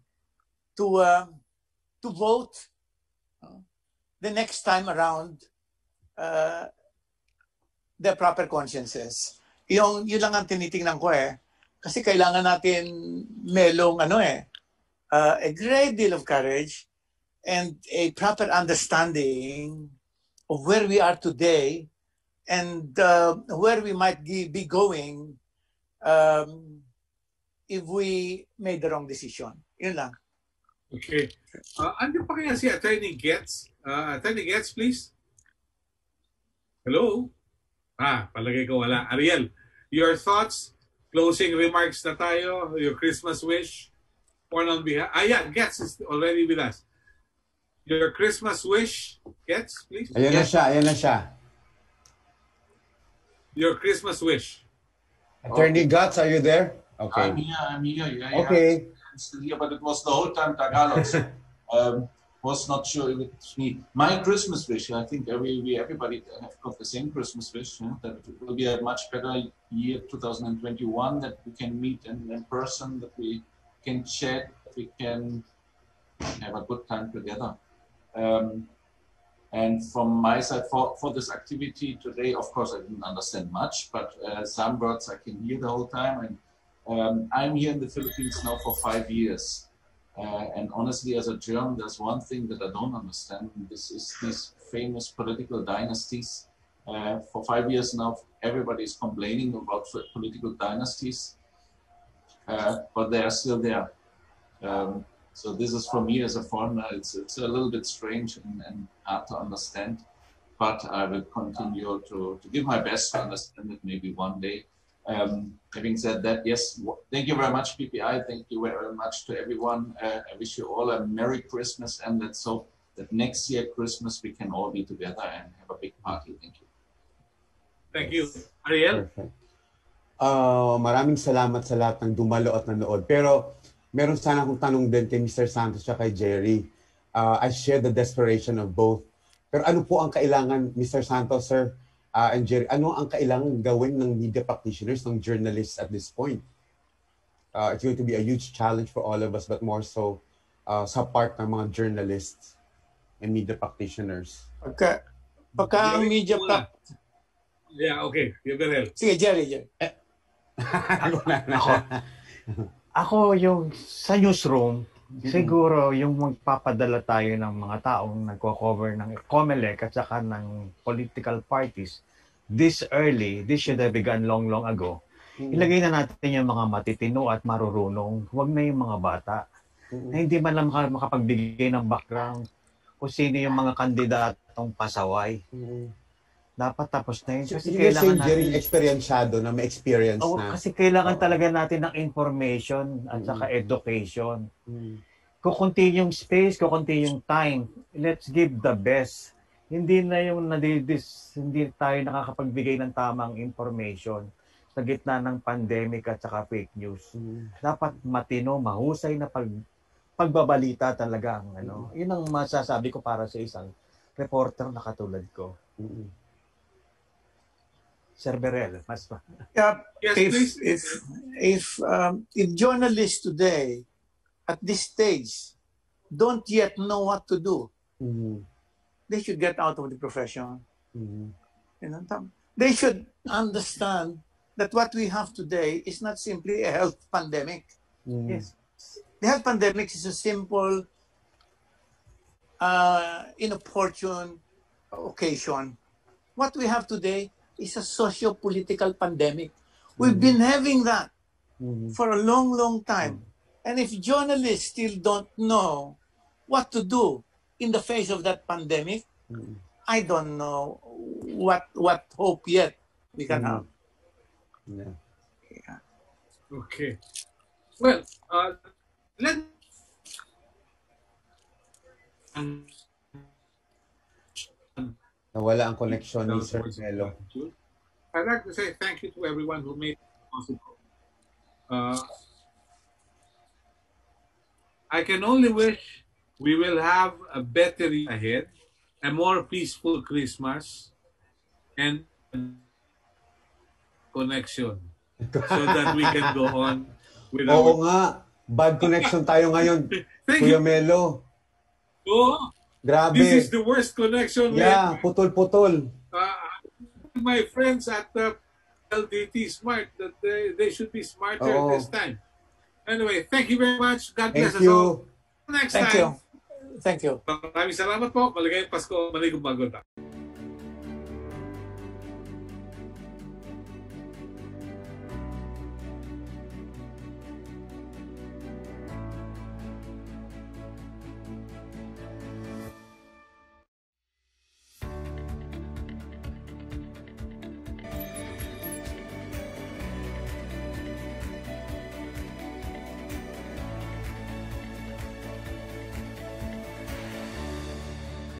vote the next time around the proper consciences. Yun lang ang tinitingnan ko kasi kailangan natin melong a great deal of courage and a proper understanding of where we are today and where we might be going if we made the wrong decision. Yun lang. Okay. Andiyan pa kaya si Attorney Getz? Attorney Getz, please. Hello? Palagay ko wala. Ariel, your thoughts? Closing remarks na tayo? Your Christmas wish? Or on behalf? Yeah, Getz is already with us. Your Christmas wish? Getz, please. Ayan na siya. Your Christmas wish. Attorney Guts, are you there? Okay. I'm here. Yeah, okay. I'm still here, but it was the whole time Tagalog. So, was not sure if it's me. My Christmas wish, I think everybody have got the same Christmas wish, that it will be a much better year 2021, that we can meet in person, that we can chat, we can have a good time together. And from my side, for this activity today, of course, I didn't understand much, but some words I can hear the whole time. And I'm here in the Philippines now for 5 years. And honestly, as a German, there's one thing that I don't understand. This is these famous political dynasties. For 5 years now, everybody is complaining about political dynasties, but they are still there. So this is, for me as a foreigner, it's a little bit strange and hard to understand. But I will continue to give my best to understand it maybe one day. Having said that, yes, thank you very much, PPI. Thank you very much to everyone. I wish you all a Merry Christmas, and let's hope that next year Christmas we can all be together and have a big party. Thank you. Thank you. Ariel? Perfect. Maraming salamat sa lahat ng dumalo at nanood. Pero meron sana akong tanong din kay Mr. Santos at kay Jerry. I share the desperation of both. Pero ano po ang kailangan, Mr. Santos, sir, and Jerry, ano ang kailangan gawin ng media practitioners, ng journalists at this point? It's going to be a huge challenge for all of us, but more so sa part ng mga journalists and media practitioners? Pagka ang media Yeah, okay. Gabriel. Sige, Jerry. Ako yung sa newsroom, siguro yung magpapadala tayo ng mga taong nagko-cover ng COMELEC at saka ng political parties this early, this should have begun long ago. Ilagay na natin yung mga matitino at marurunong, huwag na yung mga bata na hindi man lang makapagbigay ng background kung sino yung mga kandidatong pasaway. Dapat tapos na yun. Kasi kailangan natin experienceado na may experience na. Kasi kailangan talaga natin ng information at saka education. Kukunti yung space, kukunti yung time. Let's give the best. Hindi na yung hindi tayo nakakapagbigay ng tamang information sa gitna ng pandemic at saka fake news. Dapat matino, mahusay na pagbabalita talaga ang Yun ang masasabi ko para sa isang reporter na katulad ko. Sir Berel, mas pa. Yes, If journalists today at this stage don't yet know what to do, they should get out of the profession. They should understand that what we have today is not simply a health pandemic. Yes. The health pandemic is a simple, inopportune occasion. What we have today is a socio-political pandemic. We've been having that for a long time. And if journalists still don't know what to do in the face of that pandemic, I don't know what hope yet we can have. Yeah. Okay. Well, Nawala ang connection ni Sir Melo. I'd like to say thank you to everyone who made it possible. I can only wish we will have a better year ahead, a more peaceful Christmas, and connection so that we can go on with our... Oo nga, bad connection tayo ngayon, Kuya Melo. Oh, grabe. This is the worst connection. Yeah, putol-putol. My friends at the LDT smart that they should be smarter this time. Anyway, thank you very much. God bless us all. Next time. Thank you. Maraming salamat po. Maligayang Pasko. Maligong Bagong Taon.